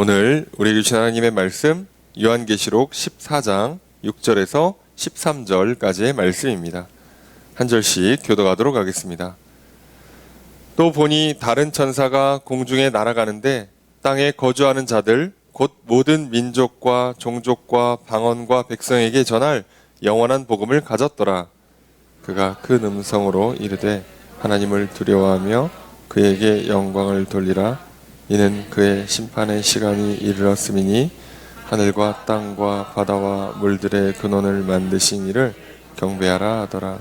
오늘 우리에게 주신 하나님의 말씀 요한계시록 14장 6절에서 13절까지의 말씀입니다. 한 절씩 교독하도록 하겠습니다. 또 보니 다른 천사가 공중에 날아가는데 땅에 거주하는 자들 곧 모든 민족과 종족과 방언과 백성에게 전할 영원한 복음을 가졌더라. 그가 큰 음성으로 이르되 하나님을 두려워하며 그에게 영광을 돌리라. 이는 그의 심판의 시간이 이르렀음이니 하늘과 땅과 바다와 물들의 근원을 만드신 이를 경배하라 하더라.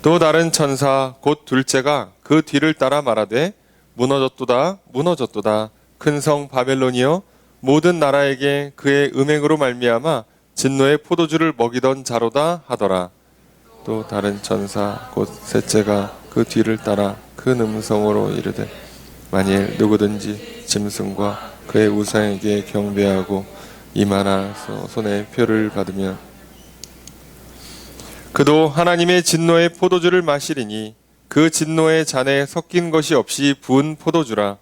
또 다른 천사 곧 둘째가 그 뒤를 따라 말하되 무너졌도다 무너졌도다 큰 성 바벨론이여 모든 나라에게 그의 음행으로 말미암아 진노의 포도주를 먹이던 자로다 하더라. 또 다른 천사 곧 셋째가 그 뒤를 따라 큰 음성으로 이르되 만일 누구든지 짐승과 그의 우상에게 경배하고 이마나 손에 표를 받으면 그도 하나님의 진노의 포도주를 마시리니 그 진노의 잔에 섞인 것이 없이 부은 포도주라.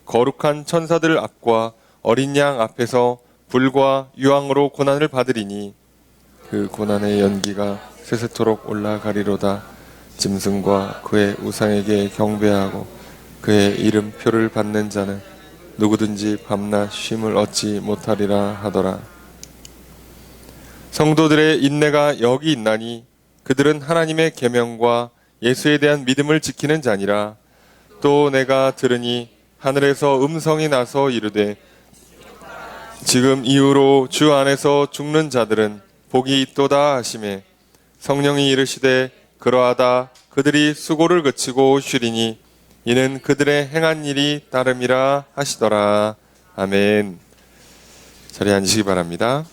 거룩한 천사들 앞과 어린 양 앞에서 불과 유황으로 고난을 받으리니 그 고난의 연기가 세세토록 올라가리로다. 짐승과 그의 우상에게 경배하고 그의 이름표를 받는 자는 누구든지 밤낮 쉼을 얻지 못하리라 하더라. 성도들의 인내가 여기 있나니 그들은 하나님의 계명과 예수에 대한 믿음을 지키는 자니라. 또 내가 들으니 하늘에서 음성이 나서 이르되 지금 이후로 주 안에서 죽는 자들은 복이 있도다 하시매 성령이 이르시되 그러하다 그들이 수고를 그치고 쉬리니 이는 그들의 행한 일이 따름이라 하시더라. 아멘. 자리에 앉으시기 바랍니다.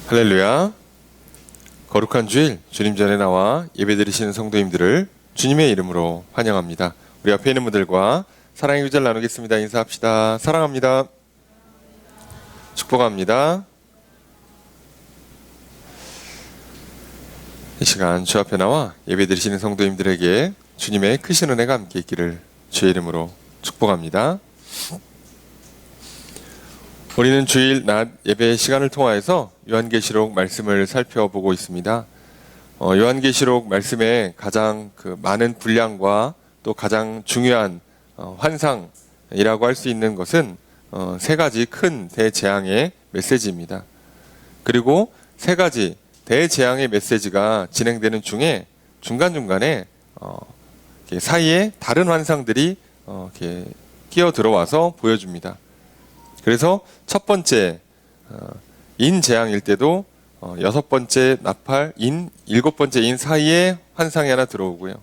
할렐루야. 거룩한 주일 주님 전에 나와 예배드리시는 성도님들을 주님의 이름으로 환영합니다. 우리 앞에 있는 분들과 사랑의 교제를 나누겠습니다. 인사합시다. 사랑합니다. 축복합니다. 이 시간 주 앞에 나와 예배드리시는 성도님들에게 주님의 크신 은혜가 함께 있기를 주의 이름으로 축복합니다. 우리는 주일 낮 예배 시간을 통하여서 요한계시록 말씀을 살펴보고 있습니다. 요한계시록 말씀의 가장 많은 분량과 또 가장 중요한 환상이라고 할 수 있는 것은 세 가지 큰 대재앙의 메시지입니다. 그리고 세 가지 대재앙의 메시지가 진행되는 중에 중간중간에 사이에 다른 환상들이 끼어 들어와서 보여줍니다. 그래서 첫 번째 인재앙일 때도 여섯 번째 나팔, 일곱 번째 인 사이에 환상이 하나 들어오고요.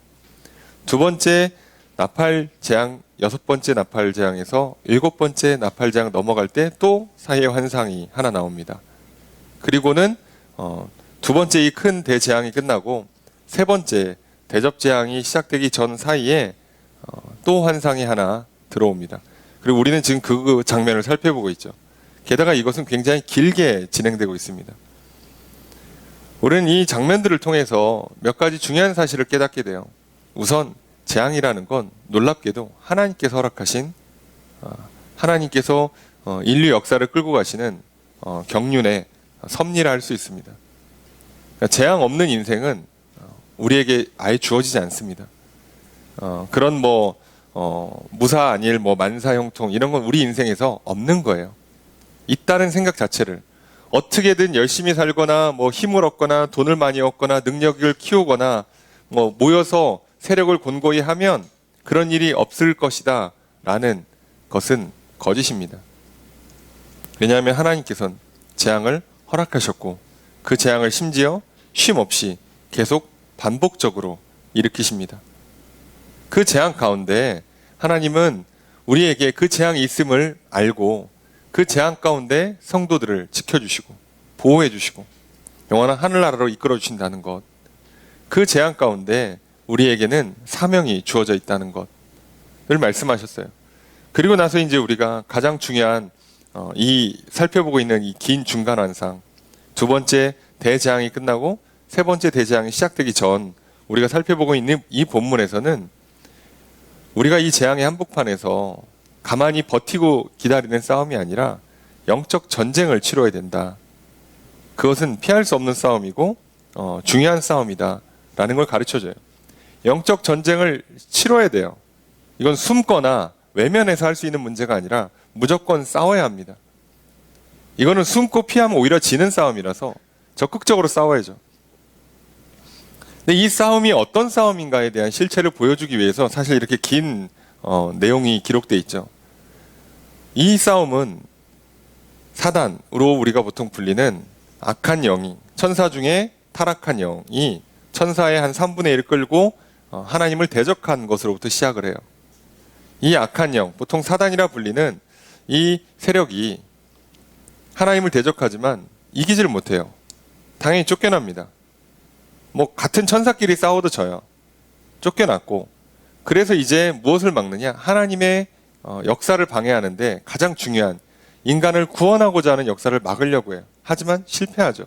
두 번째 나팔 재앙, 여섯 번째 나팔 재앙에서 일곱 번째 나팔 재앙 넘어갈 때 또 사이에 환상이 하나 나옵니다. 그리고는 두 번째 이 큰 대재앙이 끝나고 세 번째 대접재앙이 시작되기 전 사이에 또 환상이 하나 들어옵니다. 그리고 우리는 지금 그 장면을 살펴보고 있죠. 게다가 이것은 굉장히 길게 진행되고 있습니다. 우리는 이 장면들을 통해서 몇 가지 중요한 사실을 깨닫게 돼요. 우선 재앙이라는 건 놀랍게도 하나님께서 허락하신 하나님께서 인류 역사를 끌고 가시는 경륜의 섭리라 할 수 있습니다. 재앙 없는 인생은 우리에게 아예 주어지지 않습니다. 그런 무사 아닐 만사형통 이런 건 우리 인생에서 없는 거예요. 있다는 생각 자체를 어떻게든 열심히 살거나 힘을 얻거나 돈을 많이 얻거나 능력을 키우거나 모여서 세력을 곤고히 하면 그런 일이 없을 것이다 라는 것은 거짓입니다. 왜냐하면 하나님께서는 재앙을 허락하셨고 그 재앙을 심지어 쉼 없이 계속 반복적으로 일으키십니다. 그 재앙 가운데 하나님은 우리에게 그 재앙이 있음을 알고 그 재앙 가운데 성도들을 지켜주시고 보호해주시고 영원한 하늘나라로 이끌어주신다는 것, 그 재앙 가운데 우리에게는 사명이 주어져 있다는 것을 말씀하셨어요. 그리고 나서 이제 우리가 가장 중요한 이 살펴보고 있는 이 긴 중간 환상, 두 번째 대재앙이 끝나고 세 번째 대재앙이 시작되기 전 우리가 살펴보고 있는 이 본문에서는 우리가 이 재앙의 한복판에서 가만히 버티고 기다리는 싸움이 아니라 영적 전쟁을 치러야 된다. 그것은 피할 수 없는 싸움이고 중요한 싸움이다 라는 걸 가르쳐줘요. 영적 전쟁을 치러야 돼요. 이건 숨거나 외면해서 할 수 있는 문제가 아니라 무조건 싸워야 합니다. 이거는 숨고 피하면 오히려 지는 싸움이라서 적극적으로 싸워야죠. 근데 이 싸움이 어떤 싸움인가에 대한 실체를 보여주기 위해서 사실 이렇게 긴 내용이 기록되어 있죠. 이 싸움은 사단으로 우리가 보통 불리는 악한 영이, 천사 중에 타락한 영이 천사의 한 3분의 1을 끌고 하나님을 대적한 것으로부터 시작을 해요. 이 악한 영, 보통 사단이라 불리는 이 세력이 하나님을 대적하지만 이기지를 못해요. 당연히 쫓겨납니다. 뭐 같은 천사끼리 싸워도 져요. 쫓겨났고, 그래서 이제 무엇을 막느냐? 하나님의 역사를 방해하는데 가장 중요한 인간을 구원하고자 하는 역사를 막으려고 해요. 하지만 실패하죠.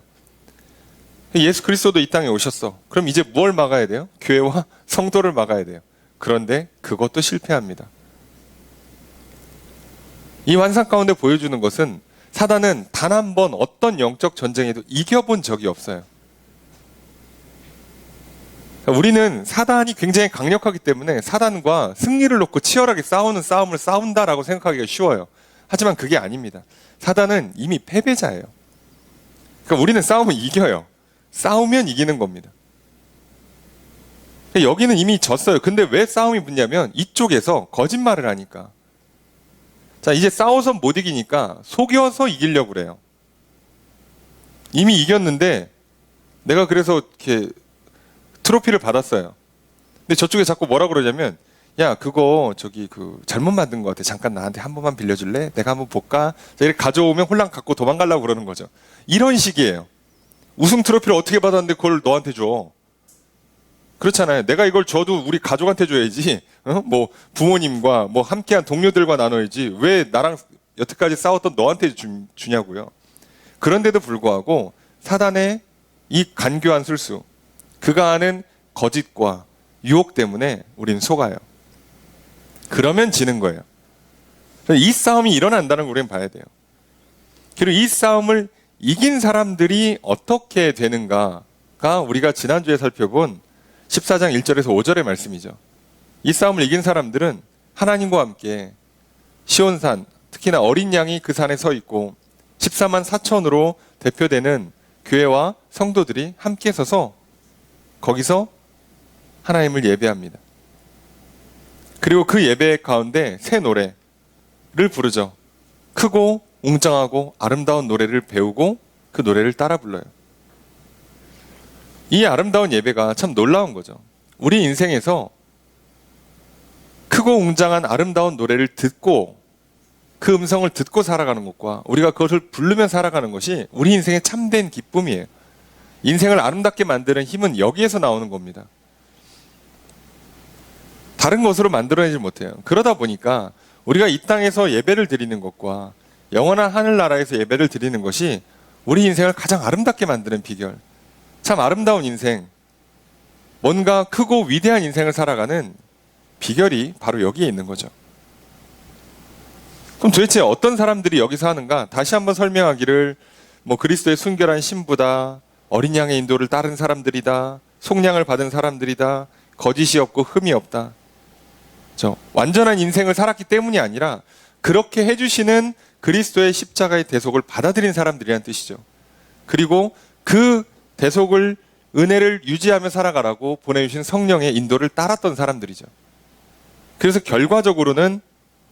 예수 그리스도도 이 땅에 오셨어. 그럼 이제 뭘 막아야 돼요? 교회와 성도를 막아야 돼요. 그런데 그것도 실패합니다. 이 환상 가운데 보여주는 것은 사단은 단 한 번 어떤 영적 전쟁에도 이겨본 적이 없어요. 우리는 사단이 굉장히 강력하기 때문에 사단과 승리를 놓고 치열하게 싸우는 싸움을 싸운다라고 생각하기가 쉬워요. 하지만 그게 아닙니다. 사단은 이미 패배자예요. 그러니까 우리는 싸우면 이겨요. 싸우면 이기는 겁니다. 여기는 이미 졌어요. 근데 왜 싸움이 붙냐면 이쪽에서 거짓말을 하니까. 자, 이제 싸워서 못 이기니까 속여서 이기려고 그래요. 이미 이겼는데 내가 그래서 이렇게 트로피를 받았어요. 근데 저쪽에 자꾸 뭐라 그러냐면, 야, 그거 저기 잘못 만든 것 같아. 잠깐 나한테 한 번만 빌려줄래? 내가 한번 볼까? 이렇게 가져오면 홀랑 갖고 도망가려고 그러는 거죠. 이런 식이에요. 우승 트로피를 어떻게 받았는데 그걸 너한테 줘? 그렇잖아요. 내가 이걸 줘도 우리 가족한테 줘야지. 뭐 부모님과 뭐 함께한 동료들과 나눠야지. 왜 나랑 여태까지 싸웠던 너한테 주냐고요. 그런데도 불구하고 사단의 이 간교한 술수, 그가 하는 거짓과 유혹 때문에 우린 속아요. 그러면 지는 거예요. 이 싸움이 일어난다는 걸 우리는 봐야 돼요. 그리고 이 싸움을 이긴 사람들이 어떻게 되는가가 우리가 지난주에 살펴본 14장 1절에서 5절의 말씀이죠. 이 싸움을 이긴 사람들은 하나님과 함께 시온산, 특히나 어린 양이 그 산에 서 있고 14만 4천으로 대표되는 교회와 성도들이 함께 서서 거기서 하나님을 예배합니다. 그리고 그 예배 가운데 새 노래를 부르죠. 크고 웅장하고 아름다운 노래를 배우고 그 노래를 따라 불러요. 이 아름다운 예배가 참 놀라운 거죠. 우리 인생에서 크고 웅장한 아름다운 노래를 듣고 그 음성을 듣고 살아가는 것과 우리가 그것을 부르며 살아가는 것이 우리 인생의 참된 기쁨이에요. 인생을 아름답게 만드는 힘은 여기에서 나오는 겁니다. 다른 것으로 만들어내지 못해요. 그러다 보니까 우리가 이 땅에서 예배를 드리는 것과 영원한 하늘나라에서 예배를 드리는 것이 우리 인생을 가장 아름답게 만드는 비결. 참 아름다운 인생, 뭔가 크고 위대한 인생을 살아가는 비결이 바로 여기에 있는 거죠. 그럼 도대체 어떤 사람들이 여기서 하는가? 다시 한번 설명하기를 뭐 그리스도의 순결한 신부다, 어린 양의 인도를 따른 사람들이다, 속량을 받은 사람들이다, 거짓이 없고 흠이 없다. 완전한 인생을 살았기 때문이 아니라 그렇게 해주시는 그리스도의 십자가의 대속을 받아들인 사람들이란 뜻이죠. 그리고 그 대속을, 은혜를 유지하며 살아가라고 보내주신 성령의 인도를 따랐던 사람들이죠. 그래서 결과적으로는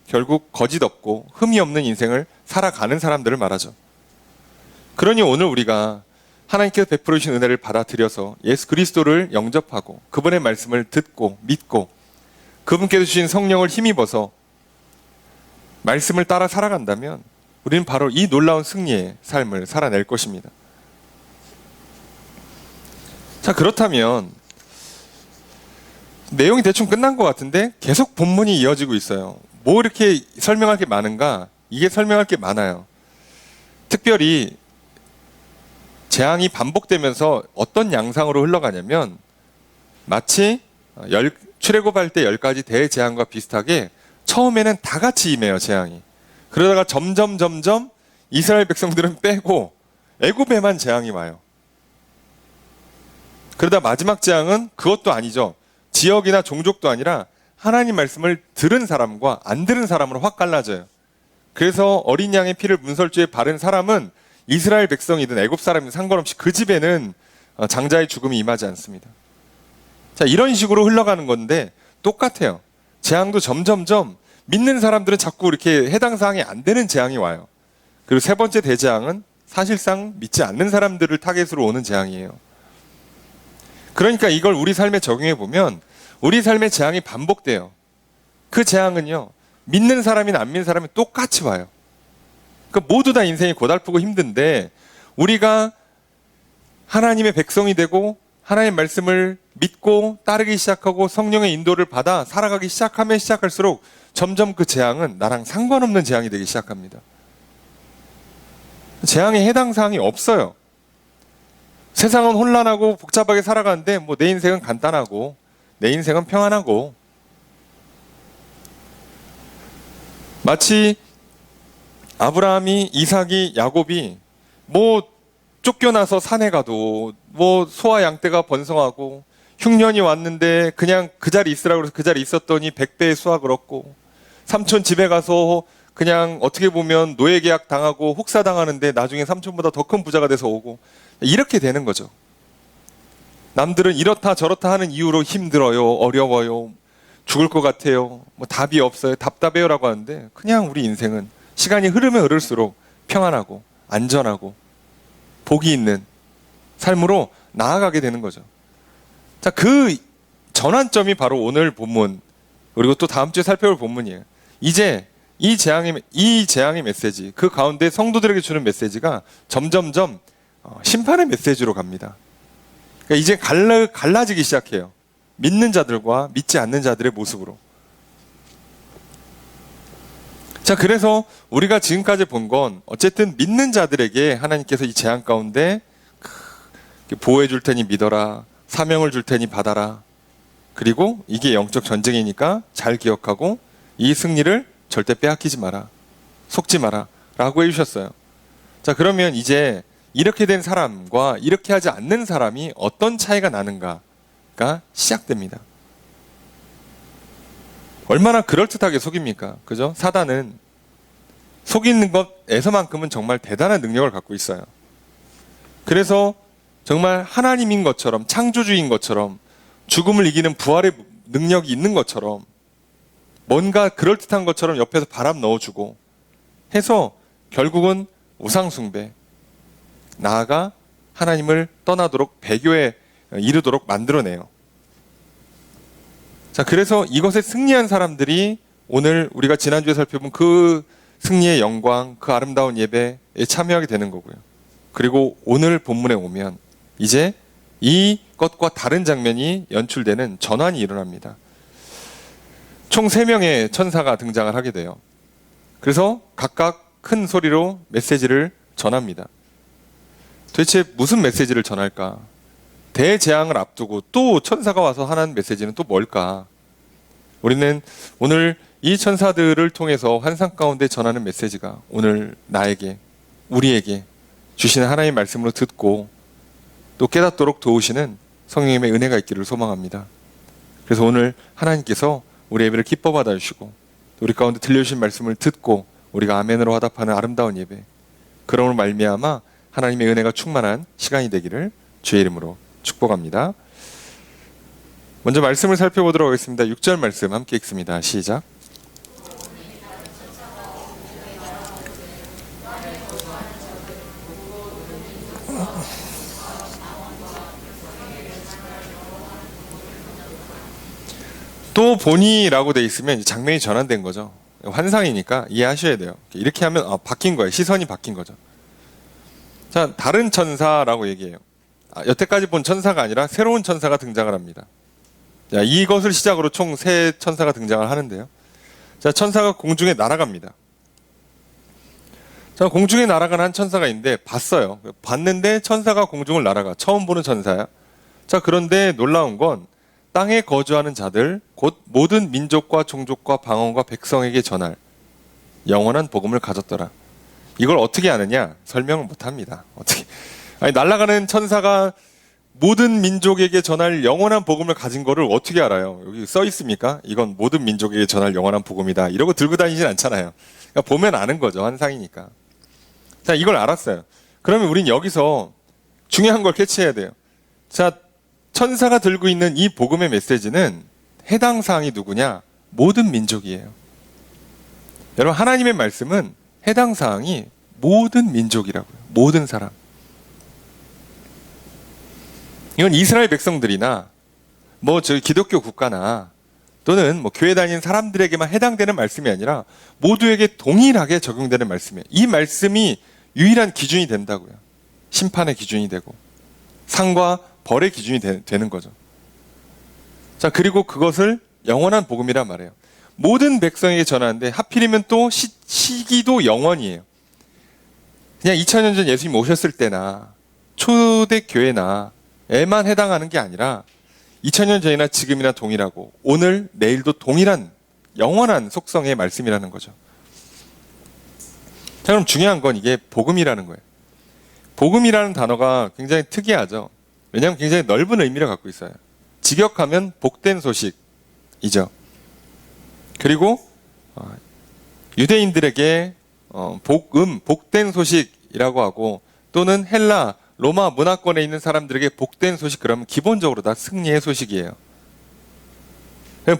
결국 거짓 없고 흠이 없는 인생을 살아가는 사람들을 말하죠. 그러니 오늘 우리가 하나님께서 베풀어 주신 은혜를 받아들여서 예수 그리스도를 영접하고 그분의 말씀을 듣고 믿고 그분께서 주신 성령을 힘입어서 말씀을 따라 살아간다면 우리는 바로 이 놀라운 승리의 삶을 살아낼 것입니다. 자, 그렇다면 내용이 대충 끝난 것 같은데 계속 본문이 이어지고 있어요. 뭐 이렇게 설명할 게 많은가? 이게 설명할 게 많아요. 특별히 재앙이 반복되면서 어떤 양상으로 흘러가냐면 마치 출애굽할 때 10가지 대재앙과 비슷하게 처음에는 다 같이 임해요, 재앙이. 그러다가 점점 이스라엘 백성들은 빼고 애굽에만 재앙이 와요. 그러다 마지막 재앙은 그것도 아니죠. 지역이나 종족도 아니라 하나님 말씀을 들은 사람과 안 들은 사람으로 확 갈라져요. 그래서 어린 양의 피를 문설주에 바른 사람은 이스라엘 백성이든 애굽 사람이든 상관없이 그 집에는 장자의 죽음이 임하지 않습니다. 자, 이런 식으로 흘러가는 건데 똑같아요. 재앙도 점점점 믿는 사람들은 자꾸 이렇게 해당 사항이 안 되는 재앙이 와요. 그리고 세 번째 대재앙은 사실상 믿지 않는 사람들을 타겟으로 오는 재앙이에요. 그러니까 이걸 우리 삶에 적용해 보면 우리 삶의 재앙이 반복돼요. 그 재앙은요, 믿는 사람이나 안 믿는 사람이 똑같이 와요. 그러니까 모두 다 인생이 고달프고 힘든데 우리가 하나님의 백성이 되고 하나님의 말씀을 믿고 따르기 시작하고 성령의 인도를 받아 살아가기 시작하면 시작할수록 점점 그 재앙은 나랑 상관없는 재앙이 되기 시작합니다. 재앙에 해당 사항이 없어요. 세상은 혼란하고 복잡하게 살아가는데 뭐 내 인생은 간단하고 내 인생은 평안하고, 마치 아브라함이, 이삭이, 야곱이 뭐 쫓겨나서 산에 가도 뭐 소와 양떼가 번성하고 흉년이 왔는데 그냥 그 자리 있으라고 해서 그 자리 있었더니 100배의 수확을 얻고, 삼촌 집에 가서 그냥 어떻게 보면 노예 계약 당하고 혹사 당하는데 나중에 삼촌보다 더 큰 부자가 돼서 오고, 이렇게 되는 거죠. 남들은 이렇다 저렇다 하는 이유로 힘들어요, 어려워요, 죽을 것 같아요, 뭐 답이 없어요, 답답해요라고 하는데 그냥 우리 인생은 시간이 흐르면 흐를수록 평안하고 안전하고 복이 있는 삶으로 나아가게 되는 거죠. 자, 그 전환점이 바로 오늘 본문, 그리고 또 다음 주에 살펴볼 본문이에요. 이제 이 재앙의 메시지, 그 가운데 성도들에게 주는 메시지가 점점점 심판의 메시지로 갑니다. 그러니까 이제 갈라지기 시작해요. 믿는 자들과 믿지 않는 자들의 모습으로. 자, 그래서 우리가 지금까지 본 건 어쨌든 믿는 자들에게 하나님께서 이 재앙 가운데 보호해 줄 테니 믿어라, 사명을 줄 테니 받아라, 그리고 이게 영적 전쟁이니까 잘 기억하고 이 승리를 절대 빼앗기지 마라, 속지 마라 라고 해주셨어요. 자, 그러면 이제 이렇게 된 사람과 이렇게 하지 않는 사람이 어떤 차이가 나는가가 시작됩니다. 얼마나 그럴듯하게 속입니까? 그죠? 사단은 속이는 것에서만큼은 정말 대단한 능력을 갖고 있어요. 그래서 정말 하나님인 것처럼, 창조주인 것처럼, 죽음을 이기는 부활의 능력이 있는 것처럼, 뭔가 그럴듯한 것처럼 옆에서 바람 넣어주고 해서 결국은 우상숭배, 나아가 하나님을 떠나도록 배교에 이르도록 만들어내요. 자, 그래서 이것에 승리한 사람들이 오늘 우리가 지난주에 살펴본 그 승리의 영광, 그 아름다운 예배에 참여하게 되는 거고요. 그리고 오늘 본문에 오면 이제 이것과 다른 장면이 연출되는 전환이 일어납니다. 총 3명의 천사가 등장을 하게 돼요. 그래서 각각 큰 소리로 메시지를 전합니다. 도대체 무슨 메시지를 전할까? 대재앙을 앞두고 또 천사가 와서 하는 메시지는 또 뭘까? 우리는 오늘 이 천사들을 통해서 환상 가운데 전하는 메시지가 오늘 나에게, 우리에게 주시는 하나님의 말씀으로 듣고 또 깨닫도록 도우시는 성령님의 은혜가 있기를 소망합니다. 그래서 오늘 하나님께서 우리 예배를 기뻐 받아주시고 우리 가운데 들려주신 말씀을 듣고 우리가 아멘으로 화답하는 아름다운 예배, 그러므로 말미암아 하나님의 은혜가 충만한 시간이 되기를 주의 이름으로 축복합니다. 먼저 말씀을 살펴보도록 하겠습니다. 6절 말씀 함께 읽습니다. 시작. 또 보니라고 돼 있으면 장면이 전환된 거죠. 환상이니까 이해하셔야 돼요. 이렇게 하면 바뀐 거예요. 시선이 바뀐 거죠. 자, 다른 천사라고 얘기해요. 여태까지 본 천사가 아니라 새로운 천사가 등장을 합니다. 자, 이것을 시작으로 총 3천사가 등장을 하는데요. 자, 천사가 공중에 날아갑니다. 자, 공중에 날아가는 한 천사가 있는데 봤어요. 봤는데 천사가 공중을 날아가. 처음 보는 천사야. 자, 그런데 놀라운 건 땅에 거주하는 자들 곧 모든 민족과 종족과 방언과 백성에게 전할 영원한 복음을 가졌더라. 이걸 어떻게 아느냐? 설명을 못합니다. 어떻게? 아니, 날아가는 천사가 모든 민족에게 전할 영원한 복음을 가진 거를 어떻게 알아요? 여기 써 있습니까? 이건 모든 민족에게 전할 영원한 복음이다. 이러고 들고 다니진 않잖아요. 그러니까 보면 아는 거죠. 환상이니까. 자, 이걸 알았어요. 그러면 우린 여기서 중요한 걸 캐치해야 돼요. 자, 천사가 들고 있는 이 복음의 메시지는 해당 사항이 누구냐? 모든 민족이에요. 여러분, 하나님의 말씀은 해당 사항이 모든 민족이라고요. 모든 사람. 이건 이스라엘 백성들이나 저희 기독교 국가나 또는 교회 다니는 사람들에게만 해당되는 말씀이 아니라 모두에게 동일하게 적용되는 말씀이에요. 이 말씀이 유일한 기준이 된다고요. 심판의 기준이 되고 상과 벌의 기준이 되는 거죠. 자, 그리고 그것을 영원한 복음이란 말이에요. 모든 백성에게 전하는데 하필이면 또 시기도 영원이에요. 그냥 2000년 전 예수님 오셨을 때나 초대교회나 에만 해당하는 게 아니라 2000년 전이나 지금이나 동일하고 오늘 내일도 동일한 영원한 속성의 말씀이라는 거죠. 자, 그럼 중요한 건 이게 복음이라는 거예요. 복음이라는 단어가 굉장히 특이하죠. 왜냐하면 굉장히 넓은 의미를 갖고 있어요. 직역하면 복된 소식이죠. 그리고 유대인들에게 복된 소식이라고 하고 또는 헬라, 로마 문화권에 있는 사람들에게 복된 소식, 그러면 기본적으로 다 승리의 소식이에요.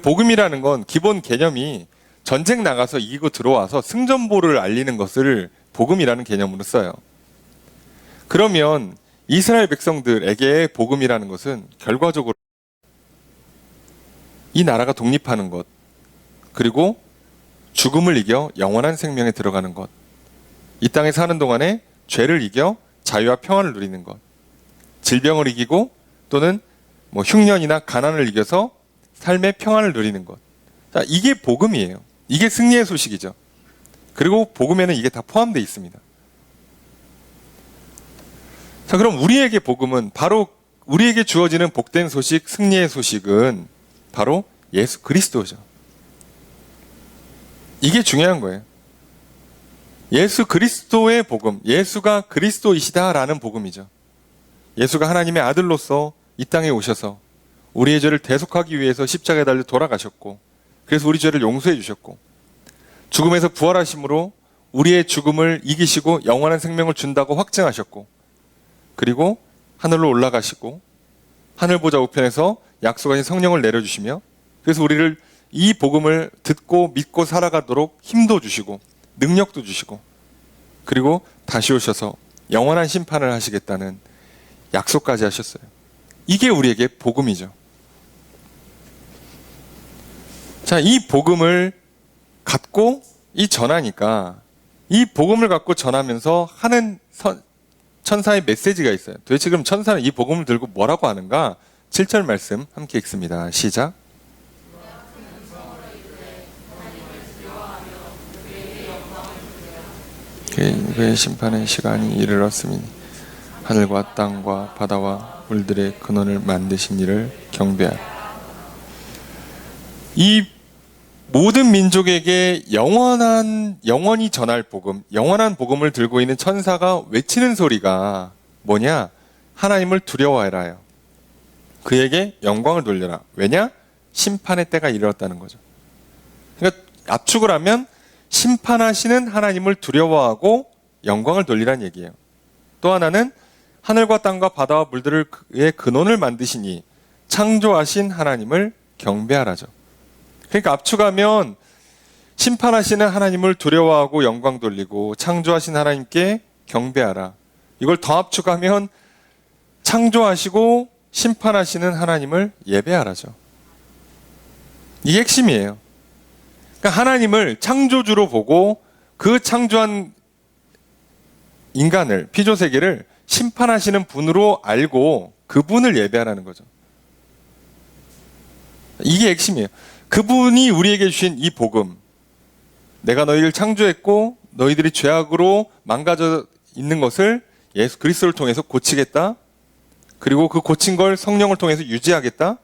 복음이라는 건 기본 개념이 전쟁 나가서 이기고 들어와서 승전보를 알리는 것을 복음이라는 개념으로 써요. 그러면 이스라엘 백성들에게 복음이라는 것은 결과적으로 이 나라가 독립하는 것, 그리고 죽음을 이겨 영원한 생명에 들어가는 것, 이 땅에 사는 동안에 죄를 이겨 자유와 평안을 누리는 것, 질병을 이기고 또는 흉년이나 가난을 이겨서 삶의 평안을 누리는 것. 자, 이게 복음이에요. 이게 승리의 소식이죠. 그리고 복음에는 이게 다 포함되어 있습니다. 자, 그럼 우리에게 복음은 바로 우리에게 주어지는 복된 소식, 승리의 소식은 바로 예수 그리스도죠. 이게 중요한 거예요. 예수 그리스도의 복음, 예수가 그리스도이시다라는 복음이죠. 예수가 하나님의 아들로서 이 땅에 오셔서 우리의 죄를 대속하기 위해서 십자가에 달려 돌아가셨고, 그래서 우리 죄를 용서해 주셨고, 죽음에서 부활하심으로 우리의 죽음을 이기시고 영원한 생명을 준다고 확증하셨고, 그리고 하늘로 올라가시고 하늘 보좌 우편에서 약속하신 성령을 내려주시며, 그래서 우리를 이 복음을 듣고 믿고 살아가도록 힘도 주시고 능력도 주시고, 그리고 다시 오셔서 영원한 심판을 하시겠다는 약속까지 하셨어요. 이게 우리에게 복음이죠. 자, 이 복음을 갖고 전하니까 이 복음을 갖고 전하면서 하는 천사의 메시지가 있어요. 도대체 그럼 천사는 이 복음을 들고 뭐라고 하는가? 7절 말씀 함께 읽습니다. 시작. 그의 심판의 시간이 이르렀으니 하늘과 땅과 바다와 물들의 근원을 만드신 이를 경배하라. 이 모든 민족에게 영원히 전할 복음, 영원한 복음을 들고 있는 천사가 외치는 소리가 뭐냐? 하나님을 두려워해라요. 그에게 영광을 돌려라. 왜냐? 심판의 때가 이르렀다는 거죠. 그러니까 압축을 하면 심판하시는 하나님을 두려워하고 영광을 돌리라는 얘기예요. 또 하나는 하늘과 땅과 바다와 물들을 그의 근원을 만드시니 창조하신 하나님을 경배하라죠. 그러니까 압축하면 심판하시는 하나님을 두려워하고 영광 돌리고 창조하신 하나님께 경배하라. 이걸 더 압축하면 창조하시고 심판하시는 하나님을 예배하라죠. 이게 핵심이에요. 그러니까 하나님을 창조주로 보고 그 창조한 인간을, 피조세계를 심판하시는 분으로 알고 그분을 예배하라는 거죠. 이게 핵심이에요. 그분이 우리에게 주신 이 복음, 내가 너희를 창조했고 너희들이 죄악으로 망가져 있는 것을 예수 그리스도를 통해서 고치겠다. 그리고 그 고친 걸 성령을 통해서 유지하겠다.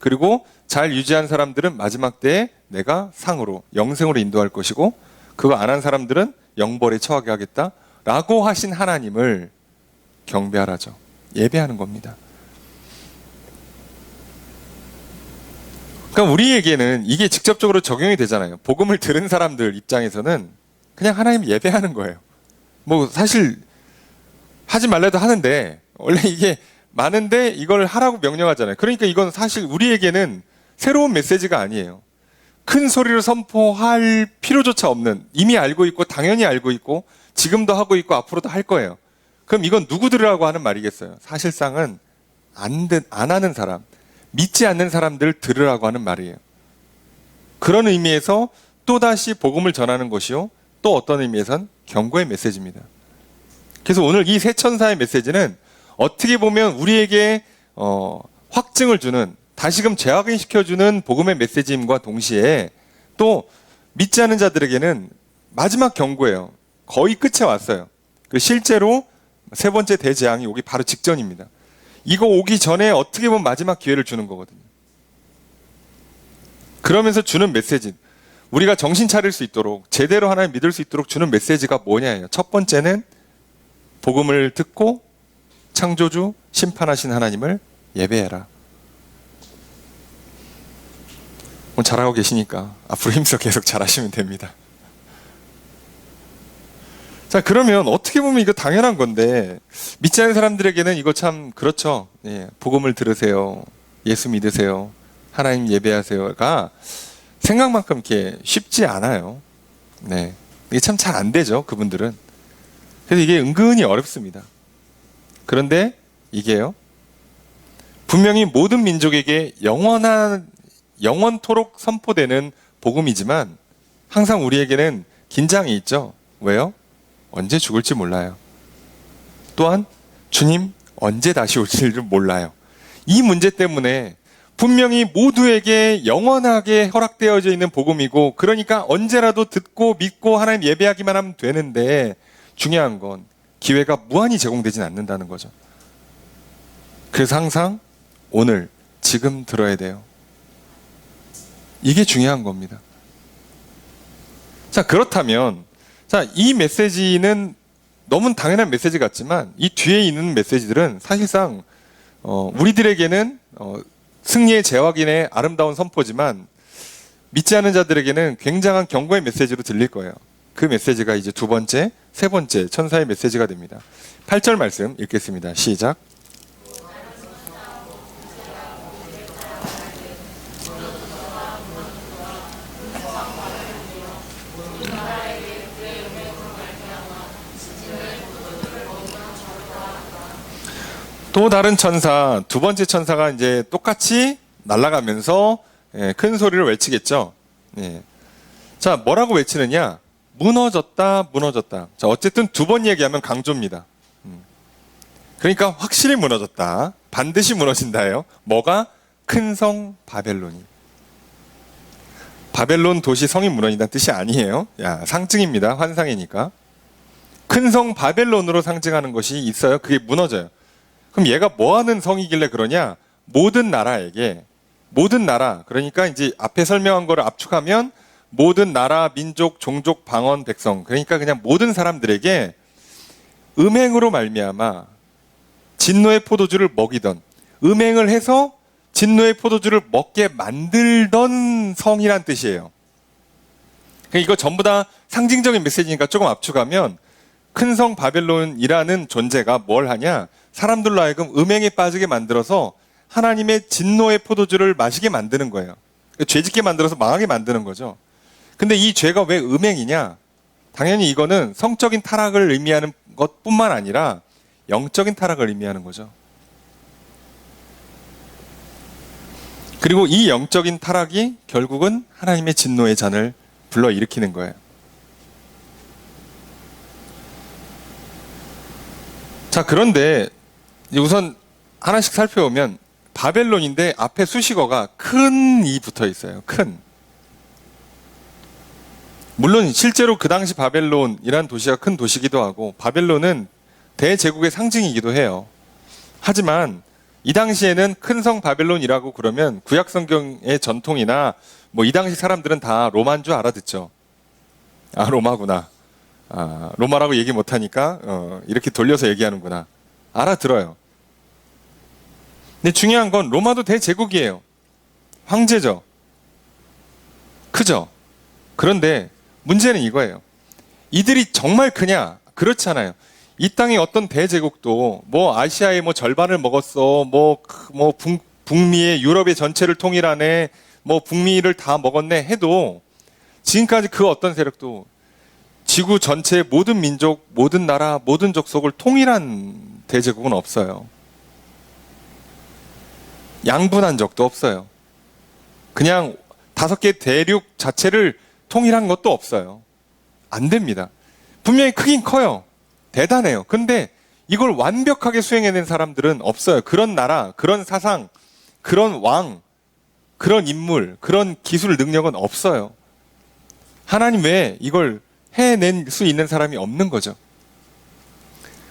그리고 잘 유지한 사람들은 마지막 때에 내가 상으로, 영생으로 인도할 것이고, 그거 안 한 사람들은 영벌에 처하게 하겠다 라고 하신 하나님을 경배하라죠. 예배하는 겁니다. 그러니까 우리에게는 이게 직접적으로 적용이 되잖아요. 복음을 들은 사람들 입장에서는 그냥 하나님 예배하는 거예요. 뭐 사실 하지 말래도 하는데, 원래 이게 많은데 이걸 하라고 명령하잖아요. 그러니까 이건 사실 우리에게는 새로운 메시지가 아니에요. 큰 소리로 선포할 필요조차 없는, 이미 알고 있고 당연히 알고 있고 지금도 하고 있고 앞으로도 할 거예요. 그럼 이건 누구 들으라고 하는 말이겠어요? 사실상은 안 하는 사람, 믿지 않는 사람들 들으라고 하는 말이에요. 그런 의미에서 또다시 복음을 전하는 것이요, 또 어떤 의미에선 경고의 메시지입니다. 그래서 오늘 이 세 천사의 메시지는 어떻게 보면 우리에게 확증을 주는, 다시금 재확인시켜주는 복음의 메시지임과 동시에 또 믿지 않는 자들에게는 마지막 경고예요. 거의 끝에 왔어요. 실제로 세 번째 대재앙이 오기 바로 직전입니다. 이거 오기 전에 어떻게 보면 마지막 기회를 주는 거거든요. 그러면서 주는 메시지, 우리가 정신 차릴 수 있도록, 제대로 하나님 믿을 수 있도록 주는 메시지가 뭐냐예요. 첫 번째는 복음을 듣고 창조주, 심판하신 하나님을 예배해라. 잘하고 계시니까 앞으로 힘써 계속 잘하시면 됩니다. 자, 그러면 어떻게 보면 이거 당연한 건데, 믿지 않는 사람들에게는 이거 참 그렇죠. 예, 복음을 들으세요, 예수 믿으세요, 하나님 예배하세요가 생각만큼 이렇게 쉽지 않아요. 네, 이게 참 잘 안 되죠, 그분들은. 그래서 이게 은근히 어렵습니다. 그런데 이게요, 분명히 모든 민족에게 영원토록 선포되는 복음이지만 항상 우리에게는 긴장이 있죠. 왜요? 언제 죽을지 몰라요. 또한 주님 언제 다시 오실지 몰라요. 이 문제 때문에 분명히 모두에게 영원하게 허락되어져 있는 복음이고, 그러니까 언제라도 듣고 믿고 하나님 예배하기만 하면 되는데, 중요한 건 기회가 무한히 제공되진 않는다는 거죠. 그래서 항상 오늘, 지금 들어야 돼요. 이게 중요한 겁니다. 자, 그렇다면, 자, 이 메시지는 너무 당연한 메시지 같지만 이 뒤에 있는 메시지들은 사실상 우리들에게는 승리의 재확인의 아름다운 선포지만 믿지 않는 자들에게는 굉장한 경고의 메시지로 들릴 거예요. 그 메시지가 이제 두 번째, 세 번째 천사의 메시지가 됩니다. 8절 말씀 읽겠습니다. 시작. 또 다른 천사, 두 번째 천사가 이제 똑같이 날아가면서 큰 소리를 외치겠죠. 예. 자, 뭐라고 외치느냐? 무너졌다, 무너졌다. 자, 어쨌든 두 번 얘기하면 강조입니다. 그러니까 확실히 무너졌다. 반드시 무너진다예요. 뭐가? 큰 성 바벨론이. 바벨론 도시 성이 무너진다는 뜻이 아니에요. 야, 상징입니다. 환상이니까. 큰 성 바벨론으로 상징하는 것이 있어요. 그게 무너져요. 그럼 얘가 뭐 하는 성이길래 그러냐? 모든 나라에게, 모든 나라, 그러니까 이제 앞에 설명한 거를 압축하면 모든 나라, 민족, 종족, 방언, 백성, 그러니까 그냥 모든 사람들에게 음행으로 말미암아 진노의 포도주를 먹이던, 음행을 해서 진노의 포도주를 먹게 만들던 성이란 뜻이에요. 그러니까 이거 전부 다 상징적인 메시지니까 조금 압축하면 큰 성 바벨론이라는 존재가 뭘 하냐? 사람들로 하여금 음행에 빠지게 만들어서 하나님의 진노의 포도주를 마시게 만드는 거예요. 죄짓게 만들어서 망하게 만드는 거죠. 근데 이 죄가 왜 음행이냐? 당연히 이거는 성적인 타락을 의미하는 것뿐만 아니라 영적인 타락을 의미하는 거죠. 그리고 이 영적인 타락이 결국은 하나님의 진노의 잔을 불러일으키는 거예요. 자, 그런데 우선 하나씩 살펴보면 바벨론인데 앞에 수식어가 큰이 붙어 있어요. 큰. 물론 실제로 그 당시 바벨론이라는 도시가 큰 도시기도 하고 바벨론은 대제국의 상징이기도 해요. 하지만 이 당시에는 큰 성 바벨론이라고 그러면 구약 성경의 전통이나 뭐 이 당시 사람들은 다 로마인 줄 알아듣죠. 아, 로마구나. 아, 로마라고 얘기 못하니까 이렇게 돌려서 얘기하는구나. 알아들어요. 근데 중요한 건 로마도 대제국이에요. 황제죠. 크죠. 그런데 문제는 이거예요. 이들이 정말 크냐? 그렇잖아요. 이 땅의 어떤 대제국도 뭐 아시아의 뭐 절반을 먹었어. 뭐 북미의 유럽의 전체를 통일하네. 뭐 북미를 다 먹었네 해도 지금까지 그 어떤 세력도 지구 전체의 모든 민족, 모든 나라, 모든 족속을 통일한 대제국은 없어요. 양분한 적도 없어요. 그냥 5개 대륙 자체를 통일한 것도 없어요. 안 됩니다. 분명히 크긴 커요. 대단해요. 근데 이걸 완벽하게 수행해낸 사람들은 없어요. 그런 나라, 그런 사상, 그런 왕, 그런 인물, 그런 기술 능력은 없어요. 하나님 외에 이걸 해낼 수 있는 사람이 없는 거죠.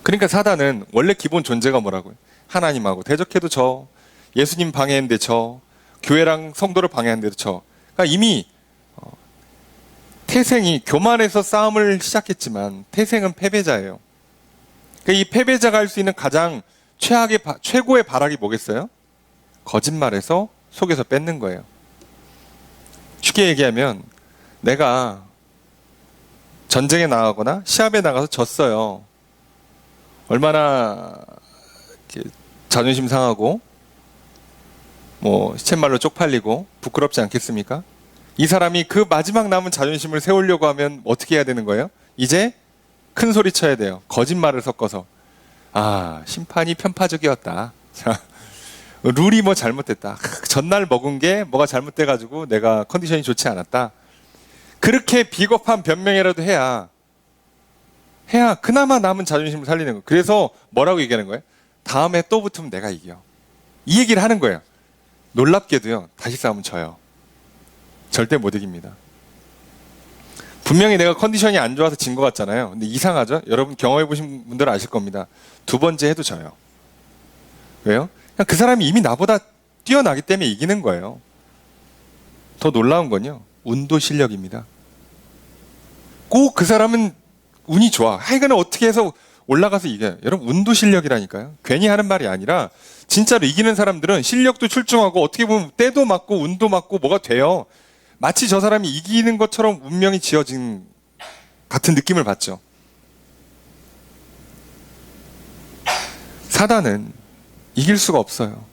그러니까 사단은 원래 기본 존재가 뭐라고요? 하나님하고 대적해도 져, 예수님 방해했는데 져, 교회랑 성도를 방해했는데도 져. 그러니까 이미 태생이 교만해서 싸움을 시작했지만 태생은 패배자예요. 그러니까 이 패배자가 할 수 있는 가장 최고의 발악이 뭐겠어요? 거짓말해서 속에서 뺏는 거예요. 쉽게 얘기하면 내가 전쟁에 나가거나 시합에 나가서 졌어요. 얼마나 자존심 상하고 뭐 시쳇말로 쪽팔리고 부끄럽지 않겠습니까? 이 사람이 그 마지막 남은 자존심을 세우려고 하면 어떻게 해야 되는 거예요? 이제 큰 소리 쳐야 돼요. 거짓말을 섞어서. 아, 심판이 편파적이었다. 룰이 뭐 잘못됐다. 전날 먹은 게 뭐가 잘못돼가지고 내가 컨디션이 좋지 않았다. 그렇게 비겁한 변명이라도 해야 그나마 남은 자존심을 살리는 거예요. 그래서 뭐라고 얘기하는 거예요? 다음에 또 붙으면 내가 이겨. 이 얘기를 하는 거예요. 놀랍게도요. 다시 싸우면 져요. 절대 못 이깁니다. 분명히 내가 컨디션이 안 좋아서 진 것 같잖아요. 근데 이상하죠? 여러분 경험해보신 분들은 아실 겁니다. 2번째 해도 져요. 왜요? 그냥 그 사람이 이미 나보다 뛰어나기 때문에 이기는 거예요. 더 놀라운 건요. 운도 실력입니다. 꼭 그 사람은 운이 좋아. 하여간 어떻게 해서 올라가서 이겨요. 여러분 운도 실력이라니까요. 괜히 하는 말이 아니라 진짜로 이기는 사람들은 실력도 출중하고 어떻게 보면 때도 맞고 운도 맞고 뭐가 돼요. 마치 저 사람이 이기는 것처럼 운명이 지어진 같은 느낌을 받죠. 사단은 이길 수가 없어요.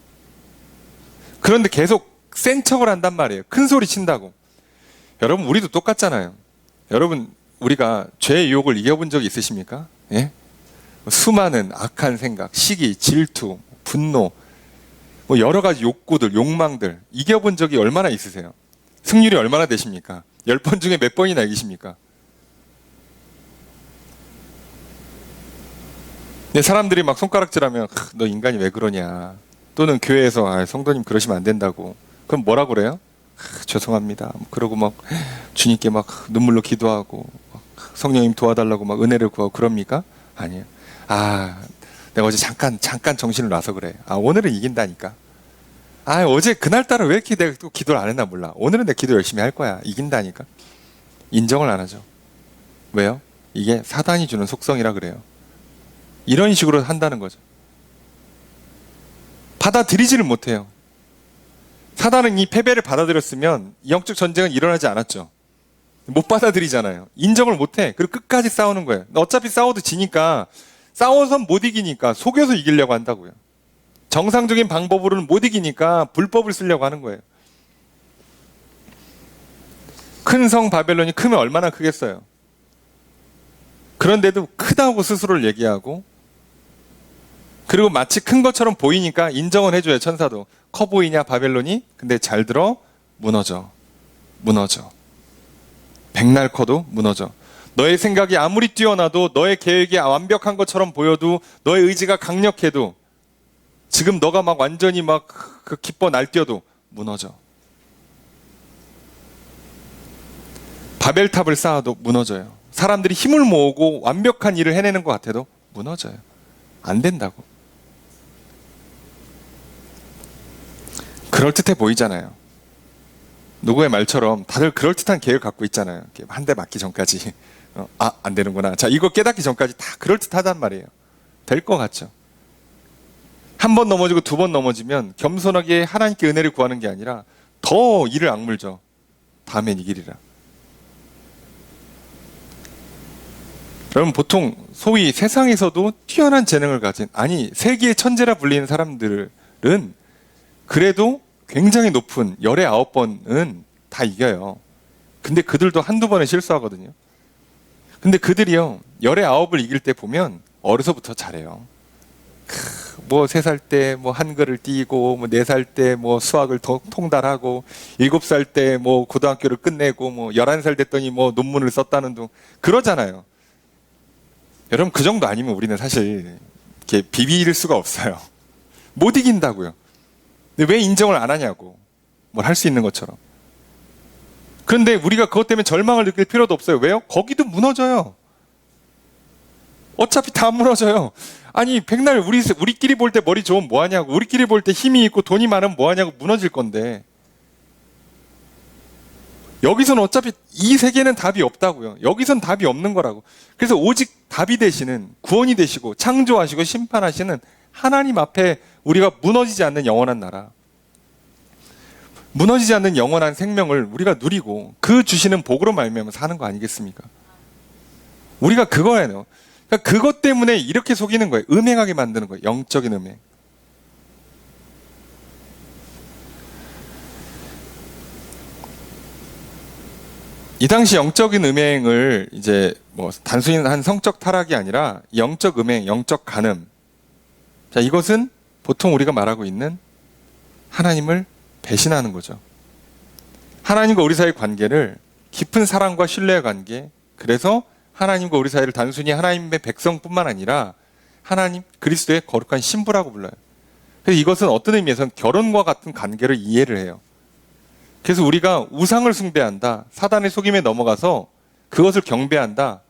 그런데 계속 센 척을 한단 말이에요. 큰 소리 친다고. 여러분 우리도 똑같잖아요. 여러분 우리가 죄의 유혹을 이겨본 적이 있으십니까? 예? 수많은 악한 생각, 시기, 질투, 분노, 뭐 여러 가지 욕구들, 욕망들 이겨본 적이 얼마나 있으세요? 승률이 얼마나 되십니까? 10번 중에 몇 번이나 이기십니까? 근데 사람들이 막 손가락질하면 너 인간이 왜 그러냐, 또는 교회에서 성도님 그러시면 안 된다고. 그럼 뭐라 그래요? 죄송합니다. 그러고 막 주님께 막 눈물로 기도하고 성령님 도와달라고 막 은혜를 구하고 그럽니까? 아니에요. 내가 어제 잠깐 정신을 놔서 그래. 오늘은 이긴다니까. 어제 그날따라 왜 이렇게 내가 또 기도를 안 했나 몰라. 오늘은 내 기도 열심히 할 거야. 이긴다니까. 인정을 안 하죠. 왜요? 이게 사단이 주는 속성이라 그래요. 이런 식으로 한다는 거죠. 받아들이지를 못해요. 사단은 이 패배를 받아들였으면 영적 전쟁은 일어나지 않았죠. 못 받아들이잖아요. 인정을 못해. 그리고 끝까지 싸우는 거예요. 어차피 싸워도 지니까, 싸워서 못 이기니까 속여서 이기려고 한다고요. 정상적인 방법으로는 못 이기니까 불법을 쓰려고 하는 거예요. 큰 성 바벨론이 크면 얼마나 크겠어요. 그런데도 크다고 스스로를 얘기하고, 그리고 마치 큰 것처럼 보이니까 인정을 해줘요. 천사도. 커 보이냐 바벨론이? 근데 잘 들어, 무너져. 백날 커도 무너져. 너의 생각이 아무리 뛰어나도, 너의 계획이 완벽한 것처럼 보여도, 너의 의지가 강력해도, 지금 너가 막 완전히 막 기뻐 날뛰어도 무너져. 바벨탑을 쌓아도 무너져요. 사람들이 힘을 모으고 완벽한 일을 해내는 것 같아도 무너져요. 안 된다고. 그럴듯해 보이잖아요. 누구의 말처럼 다들 그럴듯한 계획을 갖고 있잖아요. 한 대 맞기 전까지. 안 되는구나. 자, 이거 깨닫기 전까지 다 그럴듯하단 말이에요. 될 것 같죠. 한 번 넘어지고 두 번 넘어지면 겸손하게 하나님께 은혜를 구하는 게 아니라 더 이를 악물죠. 다음엔 이기리라. 여러분, 보통 소위 세상에서도 뛰어난 재능을 가진, 아니 세계의 천재라 불리는 사람들은 그래도 굉장히 높은 열의 9번은 다 이겨요. 근데 그들도 한두 번에 실수하거든요. 근데 그들이요, 열의 9을 이길 때 보면 어려서부터 잘해요. 뭐 3살 때 뭐 한글을 띄고, 뭐 4살 때 뭐 수학을 통달하고, 7살 때 뭐 고등학교를 끝내고, 뭐 11살 됐더니 뭐 논문을 썼다는 둥 그러잖아요. 여러분, 그 정도 아니면 우리는 사실 이렇게 비빌 수가 없어요. 못 이긴다고요. 근데 왜 인정을 안 하냐고. 뭘 할 수 있는 것처럼. 그런데 우리가 그것 때문에 절망을 느낄 필요도 없어요. 왜요? 거기도 무너져요. 어차피 다 무너져요. 아니, 백날 우리끼리 볼 때 머리 좋으면 뭐하냐고, 우리끼리 볼 때 힘이 있고 돈이 많으면 뭐하냐고 무너질 건데, 여기서는 어차피 이 세계는 답이 없다고요. 여기선 답이 없는 거라고. 그래서 오직 답이 되시는, 구원이 되시고 창조하시고 심판하시는 하나님 앞에 우리가 무너지지 않는 영원한 나라, 무너지지 않는 영원한 생명을 우리가 누리고 그 주시는 복으로 말미암아 사는 거 아니겠습니까? 우리가 그거예요. 그러니까 그것 때문에 이렇게 속이는 거예요. 음행하게 만드는 거예요. 영적인 음행. 이 당시 영적인 음행을 이제 뭐 단순히 한 성적 타락이 아니라 영적 음행, 영적 간음. 자, 이것은 보통 우리가 말하고 있는 하나님을 배신하는 거죠. 하나님과 우리 사이의 관계를 깊은 사랑과 신뢰의 관계, 그래서 하나님과 우리 사이를 단순히 하나님의 백성뿐만 아니라 하나님 그리스도의 거룩한 신부라고 불러요. 그래서 이것은 어떤 의미에서는 결혼과 같은 관계를 이해를 해요. 그래서 우리가 우상을 숭배한다, 사단의 속임에 넘어가서 그것을 경배한다,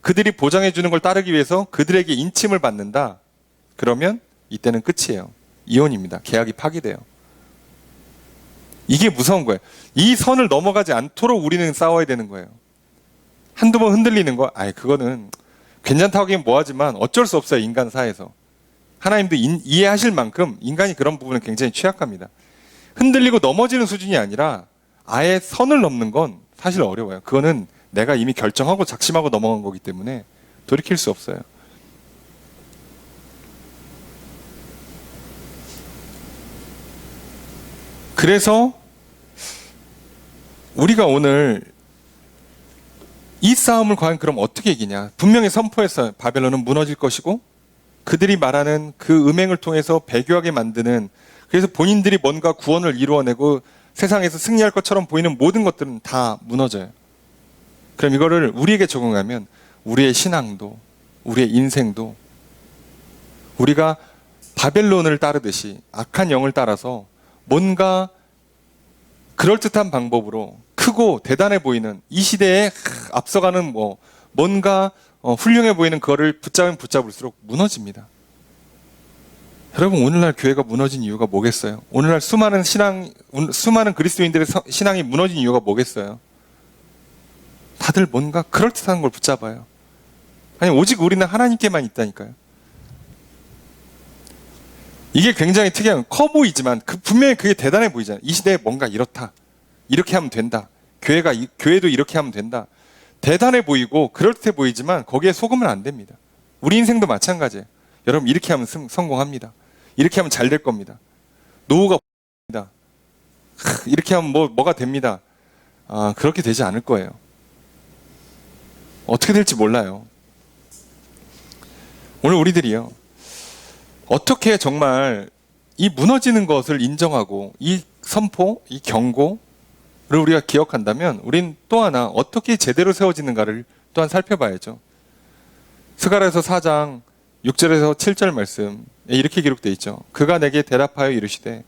그들이 보장해 주는 걸 따르기 위해서 그들에게 인침을 받는다, 그러면 이때는 끝이에요. 이혼입니다. 계약이 파기돼요. 이게 무서운 거예요. 이 선을 넘어가지 않도록 우리는 싸워야 되는 거예요. 한두 번 흔들리는 거, 그거는 괜찮다고 하긴 뭐하지만 어쩔 수 없어요. 인간사에서. 하나님도 이해하실 만큼 인간이 그런 부분은 굉장히 취약합니다. 흔들리고 넘어지는 수준이 아니라 아예 선을 넘는 건 사실 어려워요. 그거는 내가 이미 결정하고 작심하고 넘어간 거기 때문에 돌이킬 수 없어요. 그래서 우리가 오늘 이 싸움을 과연 그럼 어떻게 이기냐? 분명히 선포했어요. 바벨론은 무너질 것이고 그들이 말하는 그 음행을 통해서 배교하게 만드는, 그래서 본인들이 뭔가 구원을 이루어내고 세상에서 승리할 것처럼 보이는 모든 것들은 다 무너져요. 그럼 이거를 우리에게 적용하면 우리의 신앙도, 우리의 인생도 우리가 바벨론을 따르듯이 악한 영을 따라서 뭔가 그럴듯한 방법으로 크고 대단해 보이는 이 시대에 앞서가는 뭔가 훌륭해 보이는 그거를 붙잡으면 붙잡을수록 무너집니다. 여러분, 오늘날 교회가 무너진 이유가 뭐겠어요? 오늘날 수많은 그리스도인들의 신앙이 무너진 이유가 뭐겠어요? 다들 뭔가 그럴듯한 걸 붙잡아요. 아니, 오직 우리는 하나님께만 있다니까요. 이게 굉장히 특이한, 커 보이지만 분명히 그게 대단해 보이잖아요. 이 시대에 뭔가 이렇다, 이렇게 하면 된다, 교회도 이렇게 하면 된다. 대단해 보이고 그럴듯해 보이지만 거기에 속으면 안 됩니다. 우리 인생도 마찬가지예요. 여러분, 이렇게 하면 성공합니다. 이렇게 하면 잘 될 겁니다. 노후가 됩니다. 이렇게 하면 뭐가 됩니다. 그렇게 되지 않을 거예요. 어떻게 될지 몰라요. 오늘 우리들이요, 어떻게 정말 이 무너지는 것을 인정하고 이 선포, 이 경고를 우리가 기억한다면 우린 또 하나 어떻게 제대로 세워지는가를 또한 살펴봐야죠. 스가랴서 4장 6절에서 7절 말씀에 이렇게 기록되어 있죠. 그가 내게 대답하여 이르시되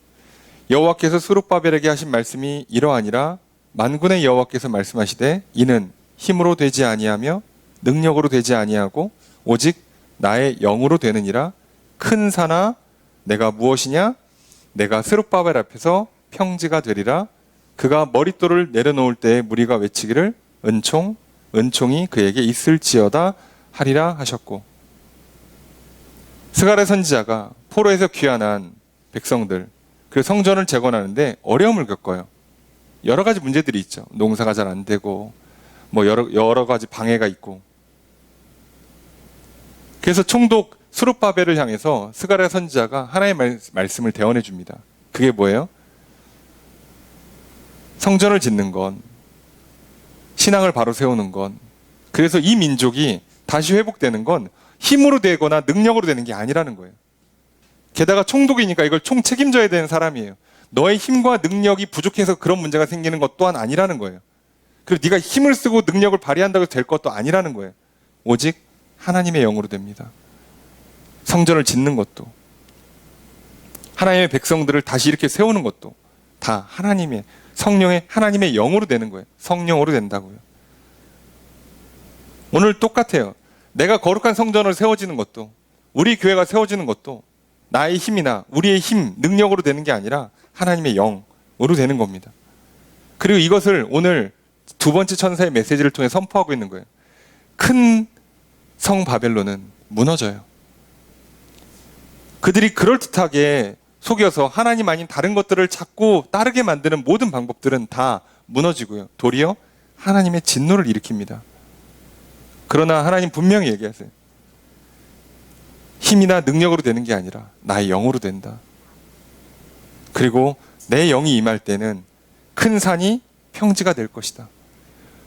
여호와께서 스룹바벨에게 하신 말씀이 이러하니라. 만군의 여호와께서 말씀하시되 이는 힘으로 되지 아니하며 능력으로 되지 아니하고 오직 나의 영으로 되느니라. 큰 산아 내가 무엇이냐? 내가 스룹바벨 앞에서 평지가 되리라. 그가 머릿돌을 내려놓을 때에 무리가 외치기를 은총, 은총이 그에게 있을지어다 하리라 하셨고, 스가랴 선지자가 포로에서 귀환한 백성들, 그 성전을 재건하는데 어려움을 겪어요. 여러 가지 문제들이 있죠. 농사가 잘 안 되고 뭐 여러 가지 방해가 있고. 그래서 총독 스룹바벨을 향해서 스가랴 선지자가 하나님의 말씀을 대언해 줍니다. 그게 뭐예요? 성전을 짓는 건, 신앙을 바로 세우는 건, 그래서 이 민족이 다시 회복되는 건 힘으로 되거나 능력으로 되는 게 아니라는 거예요. 게다가 총독이니까 이걸 총책임져야 되는 사람이에요. 너의 힘과 능력이 부족해서 그런 문제가 생기는 것 또한 아니라는 거예요. 그리고 네가 힘을 쓰고 능력을 발휘한다고 해서 될 것도 아니라는 거예요. 오직 하나님의 영으로 됩니다. 성전을 짓는 것도, 하나님의 백성들을 다시 이렇게 세우는 것도 다 하나님의, 성령의, 하나님의 영으로 되는 거예요. 성령으로 된다고요. 오늘 똑같아요. 내가 거룩한 성전을 세워지는 것도, 우리 교회가 세워지는 것도 나의 힘이나 우리의 힘, 능력으로 되는 게 아니라 하나님의 영으로 되는 겁니다. 그리고 이것을 오늘 두 번째 천사의 메시지를 통해 선포하고 있는 거예요. 큰 성 바벨론은 무너져요. 그들이 그럴듯하게 속여서 하나님 아닌 다른 것들을 자꾸 따르게 만드는 모든 방법들은 다 무너지고요. 도리어 하나님의 진노를 일으킵니다. 그러나 하나님 분명히 얘기하세요. 힘이나 능력으로 되는 게 아니라 나의 영으로 된다. 그리고 내 영이 임할 때는 큰 산이 평지가 될 것이다.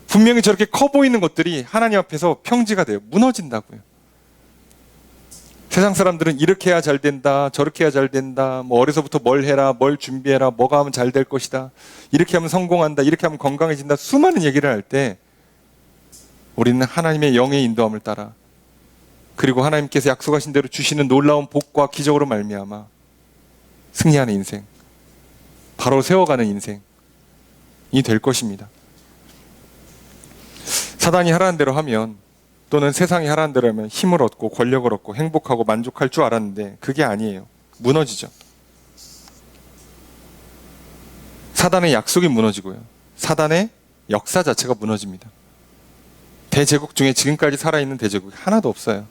분명히 저렇게 커 보이는 것들이 하나님 앞에서 평지가 돼요. 무너진다고요. 세상 사람들은 이렇게 해야 잘 된다, 저렇게 해야 잘 된다, 뭐 어려서부터 뭘 해라, 뭘 준비해라, 뭐가 하면 잘 될 것이다, 이렇게 하면 성공한다, 이렇게 하면 건강해진다, 수많은 얘기를 할 때 우리는 하나님의 영의 인도함을 따라, 그리고 하나님께서 약속하신 대로 주시는 놀라운 복과 기적으로 말미암아 승리하는 인생, 바로 세워가는 인생이 될 것입니다. 사단이 하라는 대로 하면, 또는 세상이 하라는 대로 하면 힘을 얻고 권력을 얻고 행복하고 만족할 줄 알았는데 그게 아니에요. 무너지죠. 사단의 약속이 무너지고요. 사단의 역사 자체가 무너집니다. 대제국 중에 지금까지 살아있는 대제국이 하나도 없어요.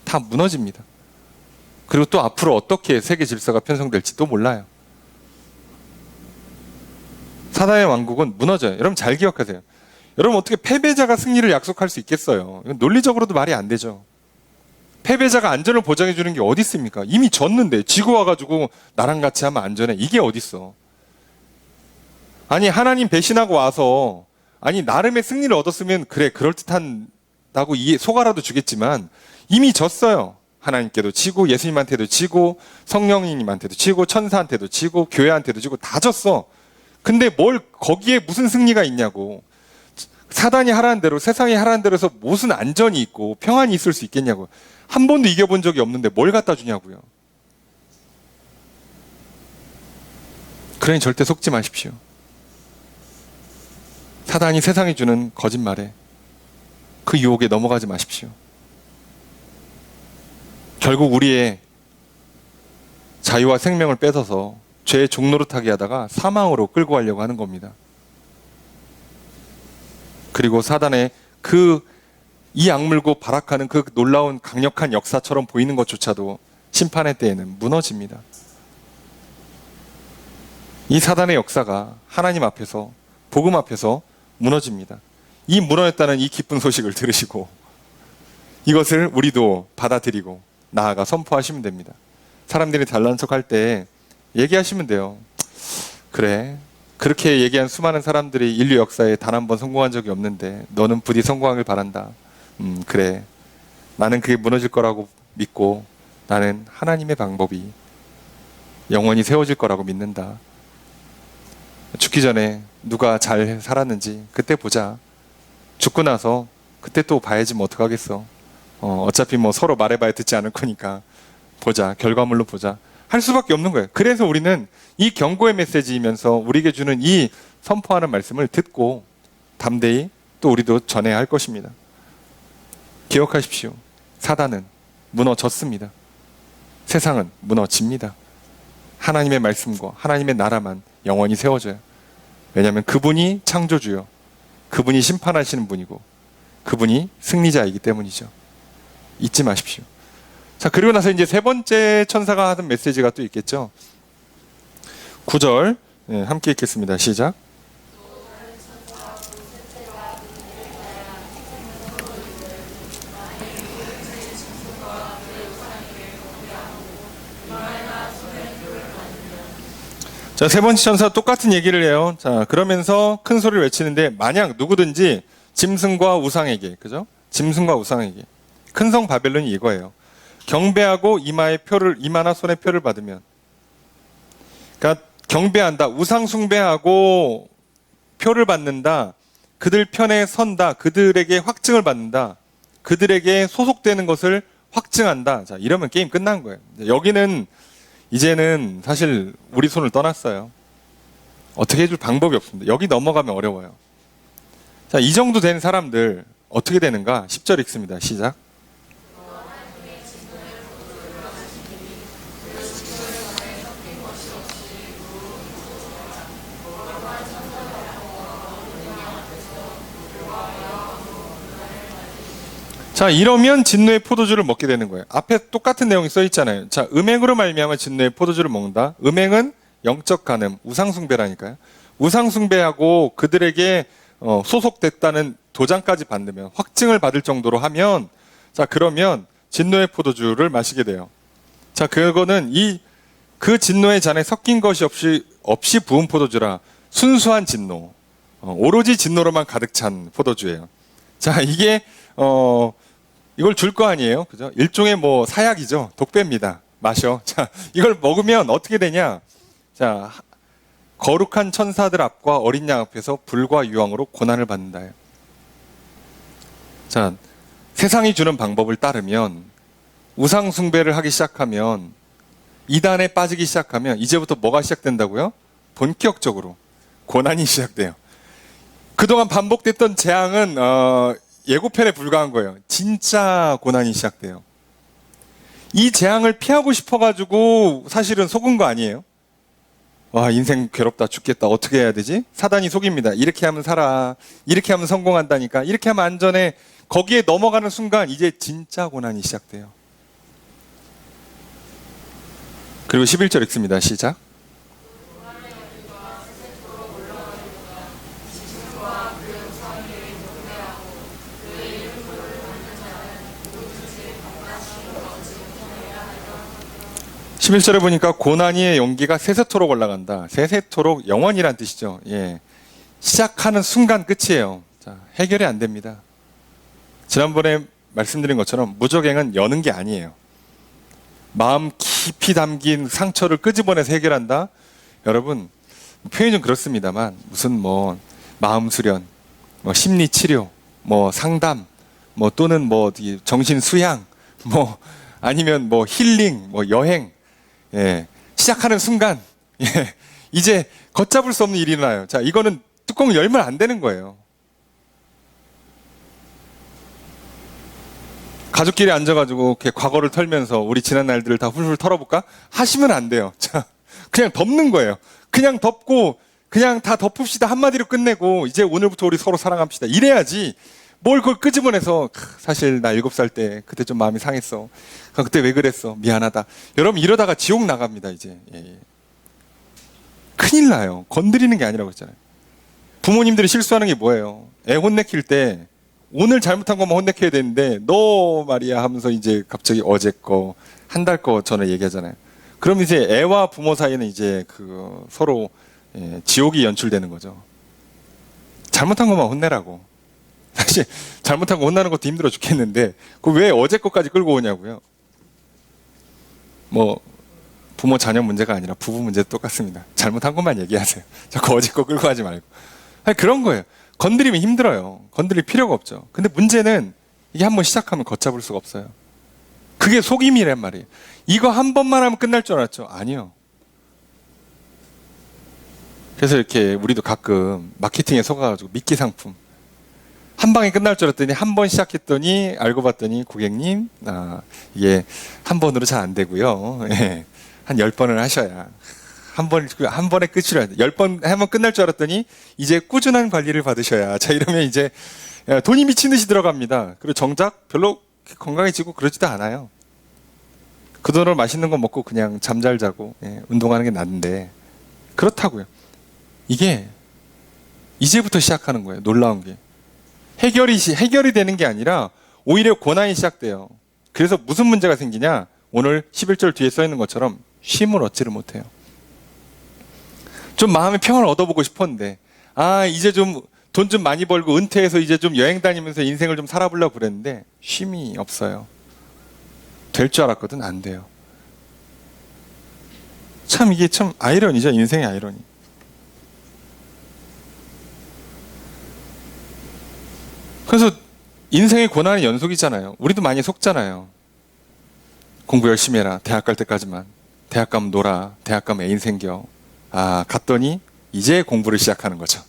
다 무너집니다. 그리고 또 앞으로 어떻게 세계 질서가 편성될지도 몰라요. 사단의 왕국은 무너져요. 여러분 잘 기억하세요. 여러분 어떻게 패배자가 승리를 약속할 수 있겠어요? 이건 논리적으로도 말이 안 되죠. 패배자가 안전을 보장해 주는 게 어디 있습니까? 이미 졌는데 지고 와가지고 나랑 같이 하면 안전해. 이게 어디 있어? 아니 하나님 배신하고 와서, 아니 나름의 승리를 얻었으면 그래 그럴듯한다고 속아라도 주겠지만 이미 졌어요. 하나님께도 지고, 예수님한테도 지고, 성령님한테도 지고, 천사한테도 지고, 교회한테도 지고 다 졌어. 근데 뭘 거기에 무슨 승리가 있냐고. 사단이 하라는 대로, 세상이 하라는 대로 해서 무슨 안전이 있고 평안이 있을 수 있겠냐고. 한 번도 이겨본 적이 없는데 뭘 갖다 주냐고요. 그러니 절대 속지 마십시오. 사단이 세상이 주는 거짓말에, 그 유혹에 넘어가지 마십시오. 결국 우리의 자유와 생명을 뺏어서 죄의 종노릇하게 하다가 사망으로 끌고 가려고 하는 겁니다. 그리고 사단의 이 악물고 발악하는 그 놀라운 강력한 역사처럼 보이는 것조차도 심판의 때에는 무너집니다. 이 사단의 역사가 하나님 앞에서, 복음 앞에서 무너집니다. 이 무너졌다는 이 기쁜 소식을 들으시고 이것을 우리도 받아들이고 나아가 선포하시면 됩니다. 사람들이 잘난 척할 때 얘기하시면 돼요. 그래, 그렇게 얘기한 수많은 사람들이 인류 역사에 단 한 번 성공한 적이 없는데 너는 부디 성공하길 바란다. 그래, 나는 그게 무너질 거라고 믿고 나는 하나님의 방법이 영원히 세워질 거라고 믿는다. 죽기 전에 누가 잘 살았는지 그때 보자. 죽고 나서 그때 또 봐야지 뭐 어떡하겠어. 어차피 뭐 서로 말해봐야 듣지 않을 거니까 보자, 결과물로 보자 할 수밖에 없는 거예요. 그래서 우리는 이 경고의 메시지이면서 우리에게 주는 이 선포하는 말씀을 듣고 담대히 또 우리도 전해야 할 것입니다. 기억하십시오. 사단은 무너졌습니다. 세상은 무너집니다. 하나님의 말씀과 하나님의 나라만 영원히 세워져요. 왜냐하면 그분이 창조주요, 그분이 심판하시는 분이고 그분이 승리자이기 때문이죠. 잊지 마십시오. 자, 그리고 나서 이제 세 번째 천사가 하는 메시지가 또 있겠죠. 9절 함께 읽겠습니다. 시작. 자, 세 번째 천사 똑같은 얘기를 해요. 자, 그러면서 큰 소리를 외치는데, 만약 누구든지 짐승과 우상에게, 그죠? 짐승과 우상에게. 큰 성 바벨론이 이거예요. 경배하고 이마나 손에 표를 받으면. 그러니까 경배한다, 우상 숭배하고 표를 받는다, 그들 편에 선다, 그들에게 확증을 받는다, 그들에게 소속되는 것을 확증한다. 자, 이러면 게임 끝난 거예요. 여기는 이제는 사실 우리 손을 떠났어요. 어떻게 해줄 방법이 없습니다. 여기 넘어가면 어려워요. 자, 이 정도 된 사람들 어떻게 되는가? 10절 읽습니다. 시작. 자, 이러면 진노의 포도주를 먹게 되는 거예요. 앞에 똑같은 내용이 써 있잖아요. 자, 음행으로 말미암아 진노의 포도주를 먹는다. 음행은 영적 간음, 우상 숭배라니까요. 우상 숭배하고 그들에게 소속됐다는 도장까지 받으면, 확증을 받을 정도로 하면, 자, 그러면 진노의 포도주를 마시게 돼요. 자, 그거는 그 진노의 잔에 섞인 것이 없이 부은 포도주라. 순수한 진노, 오로지 진노로만 가득 찬 포도주예요. 자, 이게 이걸 줄 거 아니에요, 그죠? 일종의 뭐 사약이죠, 독배입니다. 마셔. 자, 이걸 먹으면 어떻게 되냐? 자, 거룩한 천사들 앞과 어린 양 앞에서 불과 유황으로 고난을 받는다. 자, 세상이 주는 방법을 따르면, 우상 숭배를 하기 시작하면, 이단에 빠지기 시작하면 이제부터 뭐가 시작된다고요? 본격적으로 고난이 시작돼요. 그동안 반복됐던 재앙은 예고편에 불과한 거예요. 진짜 고난이 시작돼요. 이 재앙을 피하고 싶어가지고 사실은 속은 거 아니에요? 와, 인생 괴롭다, 죽겠다, 어떻게 해야 되지? 사단이 속입니다. 이렇게 하면 살아, 이렇게 하면 성공한다니까, 이렇게 하면 안전해. 거기에 넘어가는 순간 이제 진짜 고난이 시작돼요. 그리고 11절 읽습니다. 시작. (11절에) 보니까 고난의 용기가 세세토록 올라간다. 세세토록, 영원이란 뜻이죠. 예. 시작하는 순간 끝이에요. 자, 해결이 안 됩니다. 지난번에 말씀드린 것처럼 무적행은 여는 게 아니에요. 마음 깊이 담긴 상처를 끄집어내서 해결한다. 여러분, 표현이 좀 그렇습니다만, 무슨 뭐 마음 수련, 뭐 심리 치료, 뭐 상담, 뭐 또는 뭐 정신 수양, 뭐 아니면 뭐 힐링, 뭐 여행, 예, 시작하는 순간, 예, 이제 걷잡을 수 없는 일이 일어나요. 자, 이거는 뚜껑을 열면 안 되는 거예요. 가족끼리 앉아가지고 이렇게 과거를 털면서 우리 지난 날들을 다 훌훌 털어볼까? 하시면 안 돼요. 자, 그냥 덮는 거예요. 그냥 덮고, 그냥 다 덮읍시다. 한마디로 끝내고, 이제 오늘부터 우리 서로 사랑합시다. 이래야지. 뭘 그걸 끄집어내서, 사실 나 7살 때 그때 좀 마음이 상했어. 그때 왜 그랬어? 미안하다. 여러분, 이러다가 지옥 나갑니다, 이제. 예. 큰일 나요. 건드리는 게 아니라고 했잖아요. 부모님들이 실수하는 게 뭐예요? 애 혼내킬 때, 오늘 잘못한 것만 혼내켜야 되는데, 너 말이야 하면서 이제 갑자기 어제 거, 한 달 거 전에 얘기하잖아요. 그럼 이제 애와 부모 사이는 이제 서로 지옥이 연출되는 거죠. 잘못한 것만 혼내라고. 사실 잘못한 거 혼나는 것도 힘들어 죽겠는데, 그 왜 어제 것까지 끌고 오냐고요. 뭐 부모 자녀 문제가 아니라 부부 문제도 똑같습니다. 잘못한 것만 얘기하세요. 자꾸 어제 거 끌고 하지 말고. 아니, 그런 거예요. 건드리면 힘들어요. 건드릴 필요가 없죠. 근데 문제는 이게 한번 시작하면 걷잡을 수가 없어요. 그게 속임이란 말이에요. 이거 한 번만 하면 끝날 줄 알았죠? 아니요. 그래서 이렇게 우리도 가끔 마케팅에 속아가지고 미끼 상품 한 방에 끝날 줄 알았더니 한 번 시작했더니 알고 봤더니 고객님, 이게 한 번으로 잘 안 되고요. 예, 한 10번을 하셔야 한 번에 끝이라 10번 하면 끝날 줄 알았더니 이제 꾸준한 관리를 받으셔야. 자, 이러면 이제 돈이 미친 듯이 들어갑니다. 그리고 정작 별로 건강해지고 그러지도 않아요. 그 돈으로 맛있는 거 먹고 그냥 잠 잘 자고 운동하는 게 낫는데 그렇다고요. 이게 이제부터 시작하는 거예요. 놀라운 게. 해결이 되는 게 아니라 오히려 고난이 시작돼요. 그래서 무슨 문제가 생기냐? 오늘 11절 뒤에 써 있는 것처럼 쉼을 얻지를 못해요. 좀 마음의 평안을 얻어보고 싶었는데 이제 좀 돈 좀 많이 벌고 은퇴해서 이제 좀 여행 다니면서 인생을 좀 살아보려고 그랬는데 쉼이 없어요. 될 줄 알았거든. 안 돼요. 참 이게 참 아이러니죠. 인생의 아이러니. 그래서 인생의 고난의 연속이잖아요. 우리도 많이 속잖아요. 공부 열심히 해라. 대학 갈 때까지만. 대학 가면 놀아. 대학 가면 애인 생겨. 갔더니 이제 공부를 시작하는 거죠.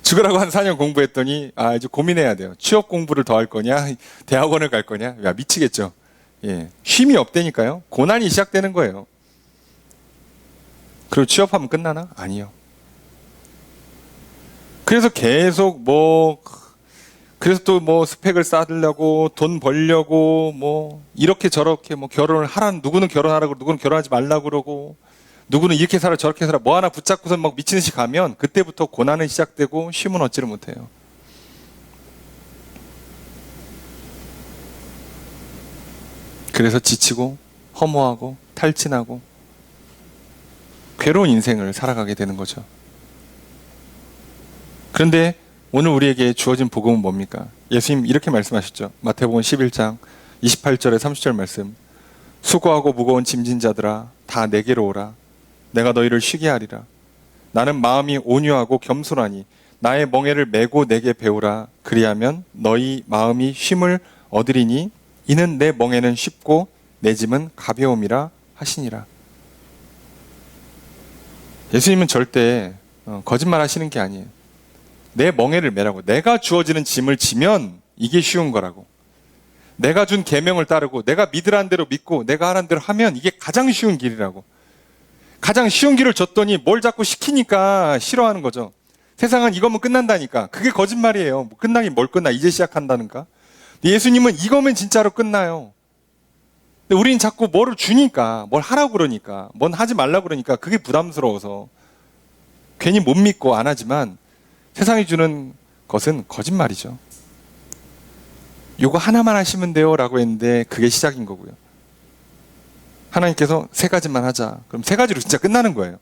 죽으라고 한 4년 공부했더니 이제 고민해야 돼요. 취업 공부를 더 할 거냐? 대학원을 갈 거냐? 야, 미치겠죠. 쉼이 없다니까요. 고난이 시작되는 거예요. 그리고 취업하면 끝나나? 아니요. 그래서 계속 그래서 또 스펙을 쌓으려고 돈 벌려고 이렇게 저렇게 결혼을 하라는, 누구는 결혼하라고 누구는 결혼하지 말라고 그러고 누구는 이렇게 살아 저렇게 살아 하나 붙잡고서 막 미친 듯이 가면 그때부터 고난은 시작되고 쉼은 얻지를 못해요. 그래서 지치고 허무하고 탈진하고 괴로운 인생을 살아가게 되는 거죠. 그런데 오늘 우리에게 주어진 복음은 뭡니까? 예수님 이렇게 말씀하셨죠. 마태복음 11장 28절에 30절 말씀. 수고하고 무거운 짐진 자들아 다 내게로 오라. 내가 너희를 쉬게 하리라. 나는 마음이 온유하고 겸손하니 나의 멍에를 메고 내게 배우라. 그리하면 너희 마음이 쉼을 얻으리니 이는 내 멍에는 쉽고 내 짐은 가벼움이라 하시니라. 예수님은 절대 거짓말 하시는 게 아니에요. 내 멍에를 메라고. 내가 주어지는 짐을 지면 이게 쉬운 거라고. 내가 준 계명을 따르고 내가 믿으라는 대로 믿고 내가 하라는 대로 하면 이게 가장 쉬운 길이라고. 가장 쉬운 길을 줬더니 뭘 자꾸 시키니까 싫어하는 거죠. 세상은 이거면 끝난다니까. 그게 거짓말이에요. 끝나긴 뭘 끝나. 이제 시작한다는가. 예수님은 이거면 진짜로 끝나요. 근데 우리는 자꾸 뭐를 주니까, 뭘 하라고 그러니까, 뭔 하지 말라고 그러니까 그게 부담스러워서 괜히 못 믿고 안 하지만 세상이 주는 것은 거짓말이죠. 요거 하나만 하시면 돼요 라고 했는데 그게 시작인 거고요. 하나님께서 3가지만 하자. 그럼 3가지로 진짜 끝나는 거예요.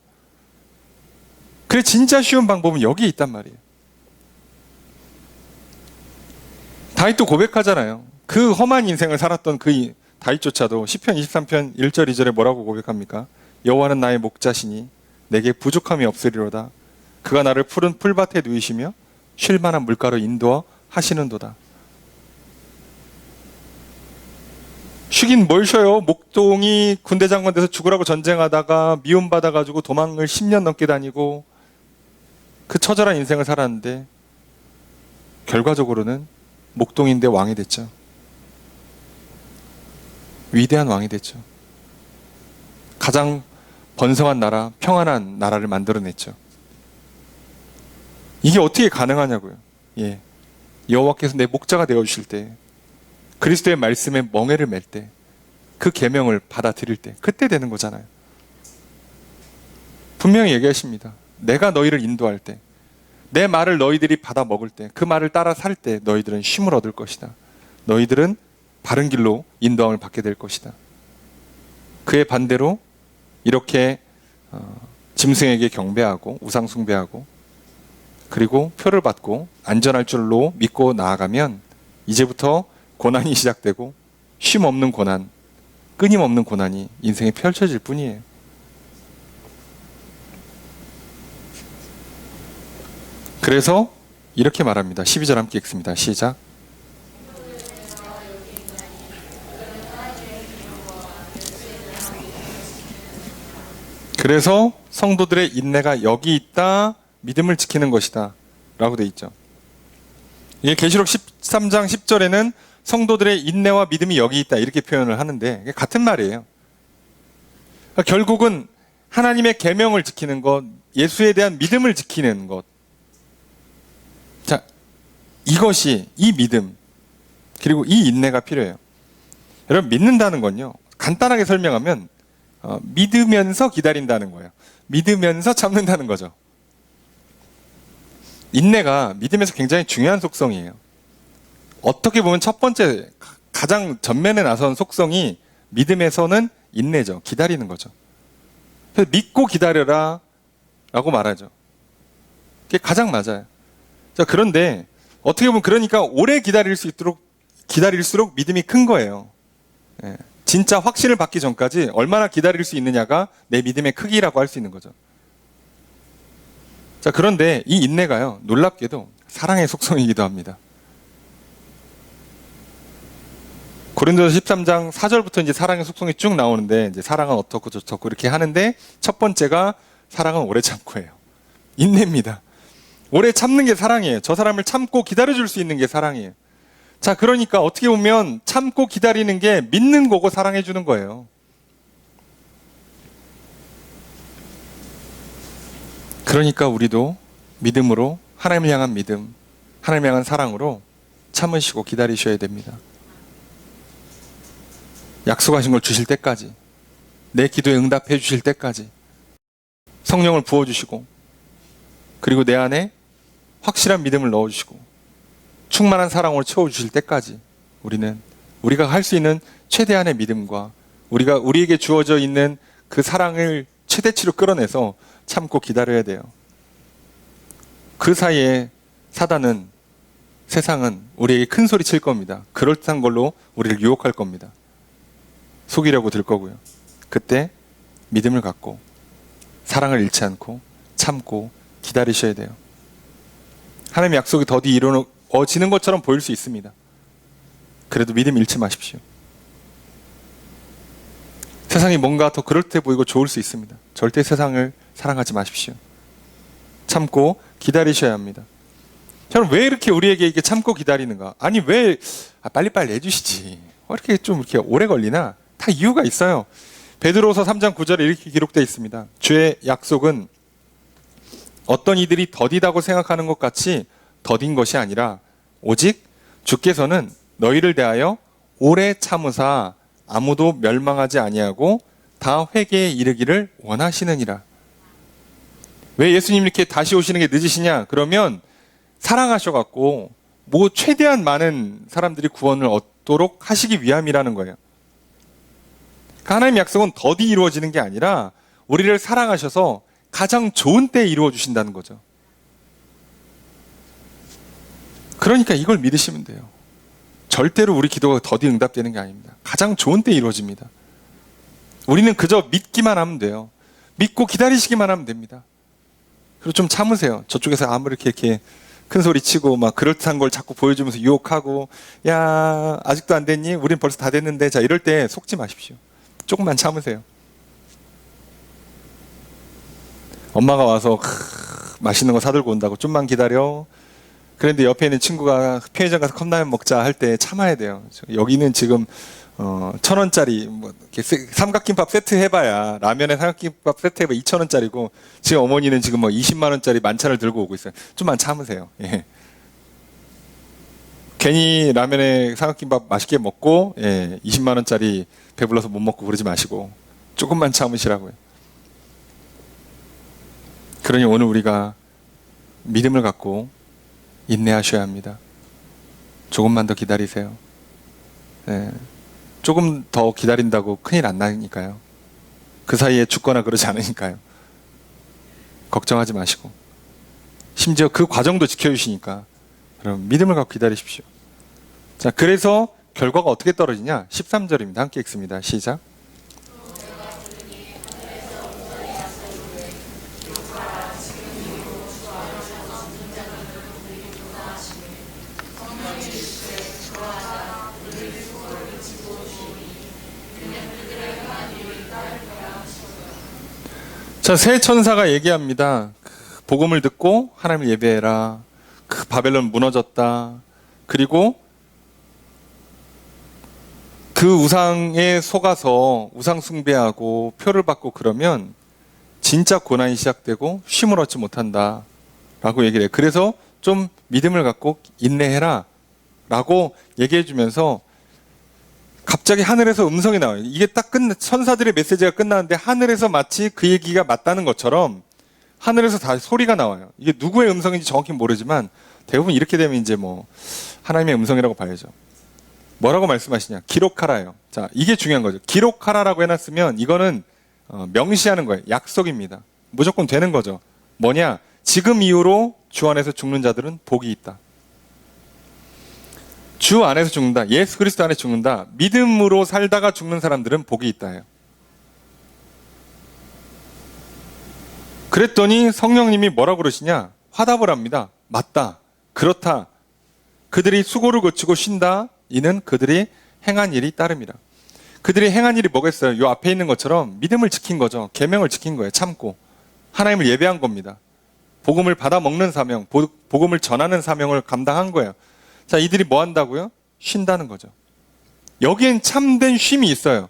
그래 진짜 쉬운 방법은 여기에 있단 말이에요. 다윗도 고백하잖아요. 그 험한 인생을 살았던 그 다윗조차도 시편 23편 1절 2절에 뭐라고 고백합니까? 여호와는 나의 목자시니 내게 부족함이 없으리로다. 그가 나를 푸른 풀밭에 누이시며 쉴 만한 물가로 인도어 하시는도다. 쉬긴 뭘 쉬어요? 목동이 군대 장관 돼서 죽으라고 전쟁하다가 미움받아가지고 도망을 10년 넘게 다니고 그 처절한 인생을 살았는데 결과적으로는 목동인데 왕이 됐죠. 위대한 왕이 됐죠. 가장 번성한 나라, 평안한 나라를 만들어냈죠. 이게 어떻게 가능하냐고요. 여호와께서 내 목자가 되어주실 때, 그리스도의 말씀에 멍에를 맬 때, 그 계명을 받아들일 때, 그때 되는 거잖아요. 분명히 얘기하십니다. 내가 너희를 인도할 때, 내 말을 너희들이 받아 먹을 때, 그 말을 따라 살 때 너희들은 쉼을 얻을 것이다. 너희들은 바른 길로 인도함을 받게 될 것이다. 그의 반대로 이렇게 짐승에게 경배하고 우상 숭배하고 그리고 표를 받고 안전할 줄로 믿고 나아가면 이제부터 고난이 시작되고 쉼 없는 고난, 끊임없는 고난이 인생에 펼쳐질 뿐이에요. 그래서 이렇게 말합니다. 12절 함께 읽습니다. 시작. 그래서 성도들의 인내가 여기 있다, 믿음을 지키는 것이다 라고 되어 있죠. 이게 계시록 13장 10절에는 성도들의 인내와 믿음이 여기 있다 이렇게 표현을 하는데 같은 말이에요. 그러니까 결국은 하나님의 계명을 지키는 것, 예수에 대한 믿음을 지키는 것. 자, 이것이, 이 믿음, 그리고 이 인내가 필요해요. 여러분, 믿는다는 건요, 간단하게 설명하면 믿으면서 기다린다는 거예요. 믿으면서 참는다는 거죠. 인내가 믿음에서 굉장히 중요한 속성이에요. 어떻게 보면 첫 번째, 가장 전면에 나선 속성이 믿음에서는 인내죠. 기다리는 거죠. 그래서 믿고 기다려라 라고 말하죠. 그게 가장 맞아요. 자, 그런데 어떻게 보면 그러니까 오래 기다릴수록 믿음이 큰 거예요. 예. 진짜 확신을 받기 전까지 얼마나 기다릴 수 있느냐가 내 믿음의 크기라고 할 수 있는 거죠. 자, 그런데 이 인내가요, 놀랍게도 사랑의 속성이기도 합니다. 고린도서 13장 4절부터 이제 사랑의 속성이 쭉 나오는데, 이제 사랑은 어떻고 저떻고 이렇게 하는데, 첫 번째가 사랑은 오래 참고예요. 인내입니다. 오래 참는 게 사랑이에요. 저 사람을 참고 기다려줄 수 있는 게 사랑이에요. 자, 그러니까 어떻게 보면 참고 기다리는 게 믿는 거고 사랑해주는 거예요. 그러니까 우리도 믿음으로, 하나님을 향한 믿음, 하나님을 향한 사랑으로 참으시고 기다리셔야 됩니다. 약속하신 걸 주실 때까지, 내 기도에 응답해 주실 때까지 성령을 부어주시고, 그리고 내 안에 확실한 믿음을 넣어주시고 충만한 사랑으로 채워주실 때까지 우리가 할 수 있는 최대한의 믿음과 우리에게 주어져 있는 그 사랑을 최대치로 끌어내서 참고 기다려야 돼요. 그 사이에 세상은 우리에게 큰 소리 칠 겁니다. 그럴듯한 걸로 우리를 유혹할 겁니다. 속이려고 들 거고요. 그때 믿음을 갖고 사랑을 잃지 않고 참고 기다리셔야 돼요. 하나님의 약속이 더디 이루어지는 것처럼 보일 수 있습니다. 그래도 믿음 잃지 마십시오. 세상이 뭔가 더 그럴듯해 보이고 좋을 수 있습니다. 절대 세상을 사랑하지 마십시오. 참고 기다리셔야 합니다. 저는 왜 이렇게 우리에게 이렇게 참고 기다리는가? 아니, 왜 빨리빨리 해주시지? 왜 이렇게 좀 이렇게 오래 걸리나? 다 이유가 있어요. 베드로서 3장 9절에 이렇게 기록되어 있습니다. 주의 약속은 어떤 이들이 더디다고 생각하는 것 같이 더딘 것이 아니라 오직 주께서는 너희를 대하여 오래 참으사 아무도 멸망하지 아니하고 다 회개에 이르기를 원하시느니라. 왜 예수님 이렇게 다시 오시는 게 늦으시냐? 그러면 사랑하셔갖고 최대한 많은 사람들이 구원을 얻도록 하시기 위함이라는 거예요. 하나님의 약속은 더디 이루어지는 게 아니라 우리를 사랑하셔서 가장 좋은 때에 이루어 주신다는 거죠. 그러니까 이걸 믿으시면 돼요. 절대로 우리 기도가 더디 응답되는 게 아닙니다. 가장 좋은 때에 이루어집니다. 우리는 그저 믿기만 하면 돼요. 믿고 기다리시기만 하면 됩니다. 그리고 좀 참으세요. 저쪽에서 아무리 이렇게 큰 소리 치고 막 그럴듯한 걸 자꾸 보여주면서 유혹하고, 야, 아직도 안 됐니? 우린 벌써 다 됐는데. 자, 이럴 때 속지 마십시오. 조금만 참으세요. 엄마가 와서 맛있는 거 사들고 온다고 좀만 기다려. 그런데 옆에 있는 친구가 편의점 가서 컵라면 먹자 할 때 참아야 돼요. 여기는 지금 1,000원짜리 이렇게 삼각김밥 세트 해봐야, 라면에 삼각김밥 세트 해봐 2,000원짜리고 지금 어머니는 지금 20만 원짜리 만찬을 들고 오고 있어요. 좀만 참으세요. 예. 괜히 라면에 삼각김밥 맛있게 먹고 20만 원짜리 배불러서 못 먹고 그러지 마시고 조금만 참으시라고요. 그러니 오늘 우리가 믿음을 갖고 인내하셔야 합니다. 조금만 더 기다리세요. 조금 더 기다린다고 큰일 안 나니까요. 그 사이에 죽거나 그러지 않으니까요. 걱정하지 마시고, 심지어 그 과정도 지켜주시니까 그럼 믿음을 갖고 기다리십시오. 자, 그래서 결과가 어떻게 떨어지냐? 13절입니다. 함께 읽습니다. 시작. 자, 새 천사가 얘기합니다. 복음을 듣고 하나님을 예배해라. 바벨론 무너졌다. 그리고 그 우상에 속아서 우상 숭배하고 표를 받고 그러면 진짜 고난이 시작되고 쉼을 얻지 못한다 라고 얘기를 해요. 그래서 좀 믿음을 갖고 인내해라 라고 얘기해 주면서 갑자기 하늘에서 음성이 나와요. 이게 딱 천사들의 메시지가 끝나는데 하늘에서 마치 그 얘기가 맞다는 것처럼 하늘에서 다 소리가 나와요. 이게 누구의 음성인지 정확히 모르지만 대부분 이렇게 되면 이제 뭐 하나님의 음성이라고 봐야죠. 뭐라고 말씀하시냐? 기록하라요. 자, 이게 중요한 거죠. 기록하라라고 해놨으면 이거는 명시하는 거예요. 약속입니다. 무조건 되는 거죠. 뭐냐? 지금 이후로 주 안에서 죽는 자들은 복이 있다. 주 안에서 죽는다. 예수 그리스도 안에 죽는다. 믿음으로 살다가 죽는 사람들은 복이 있다예요. 그랬더니 성령님이 뭐라고 그러시냐? 화답을 합니다. 맞다. 그렇다. 그들이 수고를 거치고 쉰다. 이는 그들이 행한 일이 따름이라. 그들이 행한 일이 뭐겠어요? 요 앞에 있는 것처럼 믿음을 지킨 거죠. 계명을 지킨 거예요. 참고. 하나님을 예배한 겁니다. 복음을 받아 먹는 사명, 복음을 전하는 사명을 감당한 거예요. 자, 이들이 뭐 한다고요? 쉰다는 거죠. 여기엔 참된 쉼이 있어요.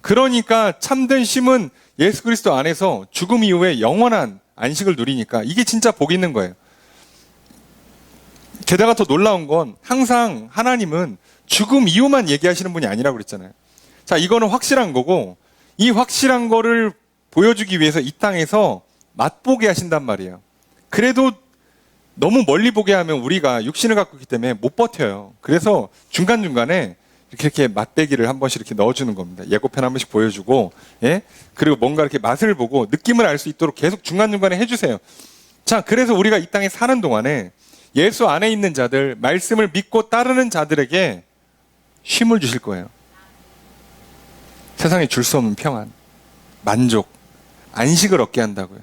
그러니까 참된 쉼은 예수 그리스도 안에서 죽음 이후에 영원한 안식을 누리니까 이게 진짜 복 있는 거예요. 게다가 더 놀라운 건 항상 하나님은 죽음 이후만 얘기하시는 분이 아니라고 그랬잖아요. 자, 이거는 확실한 거고 이 확실한 거를 보여주기 위해서 이 땅에서 맛보게 하신단 말이에요. 그래도 너무 멀리 보게 하면 우리가 육신을 갖고 있기 때문에 못 버텨요. 그래서 중간중간에 이렇게 맛배기를 한 번씩 이렇게 넣어주는 겁니다. 예고편 한 번씩 보여주고, 예? 그리고 뭔가 이렇게 맛을 보고 느낌을 알 수 있도록 계속 중간중간에 해주세요. 자, 그래서 우리가 이 땅에 사는 동안에 예수 안에 있는 자들, 말씀을 믿고 따르는 자들에게 쉼을 주실 거예요. 세상에 줄 수 없는 평안, 만족, 안식을 얻게 한다고요.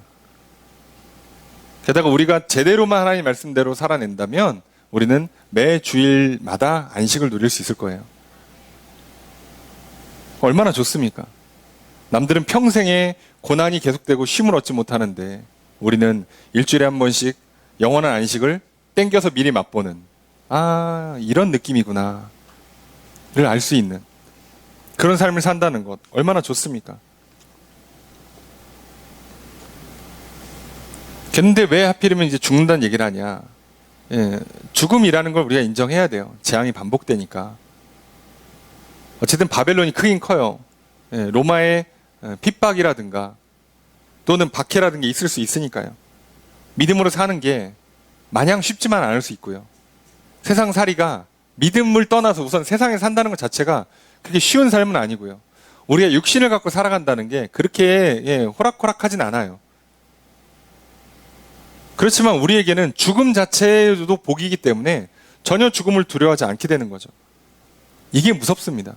게다가 우리가 제대로만 하나님 말씀대로 살아낸다면 우리는 매 주일마다 안식을 누릴 수 있을 거예요. 얼마나 좋습니까? 남들은 평생에 고난이 계속되고 쉼을 얻지 못하는데 우리는 일주일에 한 번씩 영원한 안식을 땡겨서 미리 맛보는, 아, 이런 느낌이구나 를 알 수 있는 그런 삶을 산다는 것 얼마나 좋습니까? 근데 왜 하필이면 이제 죽는다는 얘기를 하냐? 예, 죽음이라는 걸 우리가 인정해야 돼요. 재앙이 반복되니까. 어쨌든 바벨론이 크긴 커요. 예, 로마의 핍박이라든가 또는 박해라든가 있을 수 있으니까요. 믿음으로 사는 게 마냥 쉽지만 않을 수 있고요. 세상살이가 믿음을 떠나서 우선 세상에 산다는 것 자체가 그렇게 쉬운 삶은 아니고요. 우리가 육신을 갖고 살아간다는 게 그렇게 호락호락하진 않아요. 그렇지만 우리에게는 죽음 자체도 복이기 때문에 전혀 죽음을 두려워하지 않게 되는 거죠. 이게 무섭습니다.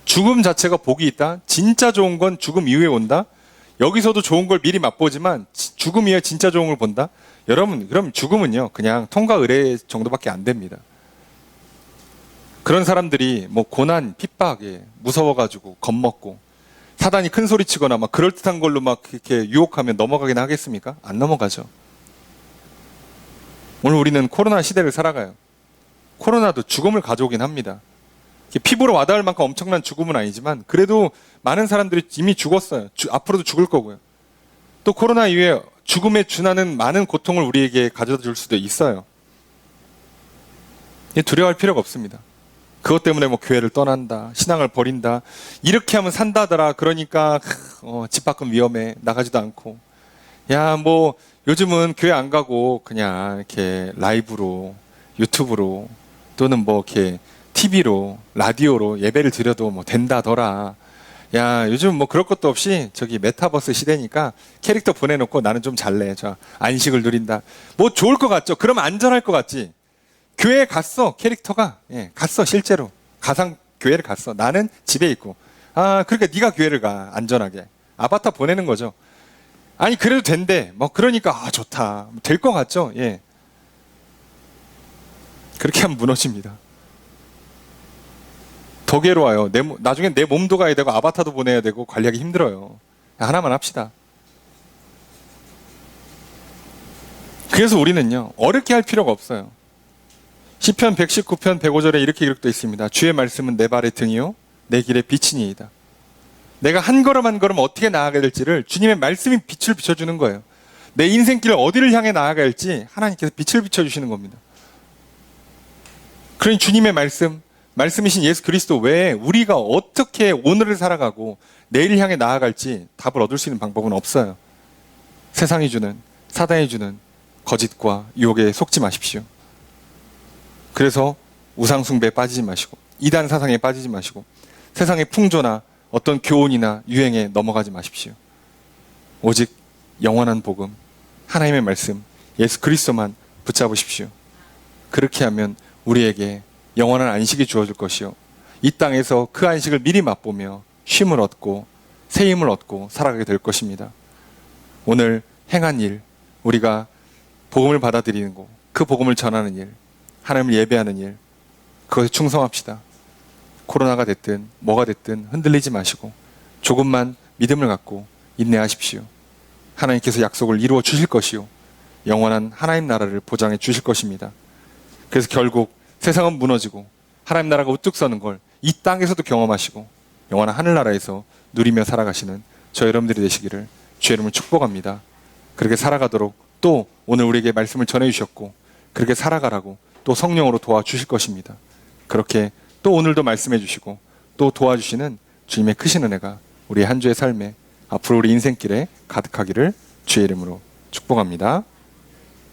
죽음 자체가 복이 있다. 진짜 좋은 건 죽음 이후에 온다. 여기서도 좋은 걸 미리 맛보지만 죽음 이후에 진짜 좋은 걸 본다. 여러분, 그럼 죽음은요 그냥 통과 의례 정도밖에 안 됩니다. 그런 사람들이 뭐 고난, 핍박에 무서워가지고 겁먹고 사단이 큰 소리 치거나 막 그럴듯한 걸로 막 이렇게 유혹하면 넘어가긴 하겠습니까? 안 넘어가죠. 오늘 우리는 코로나 시대를 살아가요. 코로나도 죽음을 가져오긴 합니다. 피부로 와닿을 만큼 엄청난 죽음은 아니지만 그래도 많은 사람들이 이미 죽었어요. 앞으로도 죽을 거고요. 또 코로나 이후에 죽음에 준하는 많은 고통을 우리에게 가져다 줄 수도 있어요. 두려워할 필요가 없습니다. 그것 때문에 뭐 교회를 떠난다, 신앙을 버린다, 이렇게 하면 산다더라. 그러니까 집 밖은 위험해, 나가지도 않고. 야, 뭐 요즘은 교회 안 가고 그냥 이렇게 라이브로, 유튜브로 또는 뭐 이렇게 TV로, 라디오로 예배를 드려도 뭐 된다더라. 야, 요즘 뭐 그럴 것도 없이 저기 메타버스 시대니까 캐릭터 보내놓고 나는 좀 잘래. 저 안식을 누린다. 뭐 좋을 것 같죠? 그럼 안전할 것 같지? 교회에 갔어, 캐릭터가. 예, 갔어, 실제로. 가상 교회를 갔어. 나는 집에 있고. 아, 그러니까 네가 교회를 가, 안전하게. 아바타 보내는 거죠. 아니, 그래도 된대. 뭐, 그러니까, 아, 좋다. 될 것 같죠? 예. 그렇게 하면 무너집니다. 더 괴로워요. 나중에 내 몸도 가야 되고, 아바타도 보내야 되고, 관리하기 힘들어요. 하나만 합시다. 그래서 우리는요, 어렵게 할 필요가 없어요. 시편 119편 105절에 이렇게 기록되어 있습니다. 주의 말씀은 내 발의 등이요 내 길의 빛이니이다. 내가 한 걸음 한 걸음 어떻게 나아가야 될지를 주님의 말씀이 빛을 비춰주는 거예요. 내 인생길을 어디를 향해 나아가야 할지 하나님께서 빛을 비춰주시는 겁니다. 그러니 주님의 말씀이신 예수 그리스도 외에 우리가 어떻게 오늘을 살아가고 내일을 향해 나아갈지 답을 얻을 수 있는 방법은 없어요. 세상이 주는, 사단이 주는 거짓과 유혹에 속지 마십시오. 그래서 우상숭배에 빠지지 마시고, 이단 사상에 빠지지 마시고, 세상의 풍조나 어떤 교훈이나 유행에 넘어가지 마십시오. 오직 영원한 복음, 하나님의 말씀, 예수 그리스도만 붙잡으십시오. 그렇게 하면 우리에게 영원한 안식이 주어질 것이요, 이 땅에서 그 안식을 미리 맛보며 쉼을 얻고 새 힘을 얻고 살아가게 될 것입니다. 오늘 행한 일, 우리가 복음을 받아들이는 것, 그 복음을 전하는 일, 하나님을 예배하는 일, 그것에 충성합시다. 코로나가 됐든 뭐가 됐든 흔들리지 마시고 조금만 믿음을 갖고 인내하십시오. 하나님께서 약속을 이루어 주실 것이요, 영원한 하나님 나라를 보장해 주실 것입니다. 그래서 결국 세상은 무너지고 하나님 나라가 우뚝 서는 걸 이 땅에서도 경험하시고 영원한 하늘나라에서 누리며 살아가시는 저 여러분들이 되시기를 주의 이름으로 축복합니다. 그렇게 살아가도록 또 오늘 우리에게 말씀을 전해주셨고 그렇게 살아가라고 또 성령으로 도와주실 것입니다. 그렇게 또 오늘도 말씀해 주시고 또 도와주시는 주님의 크신 은혜가 우리 한 주의 삶에 앞으로 우리 인생길에 가득하기를 주의 이름으로 축복합니다.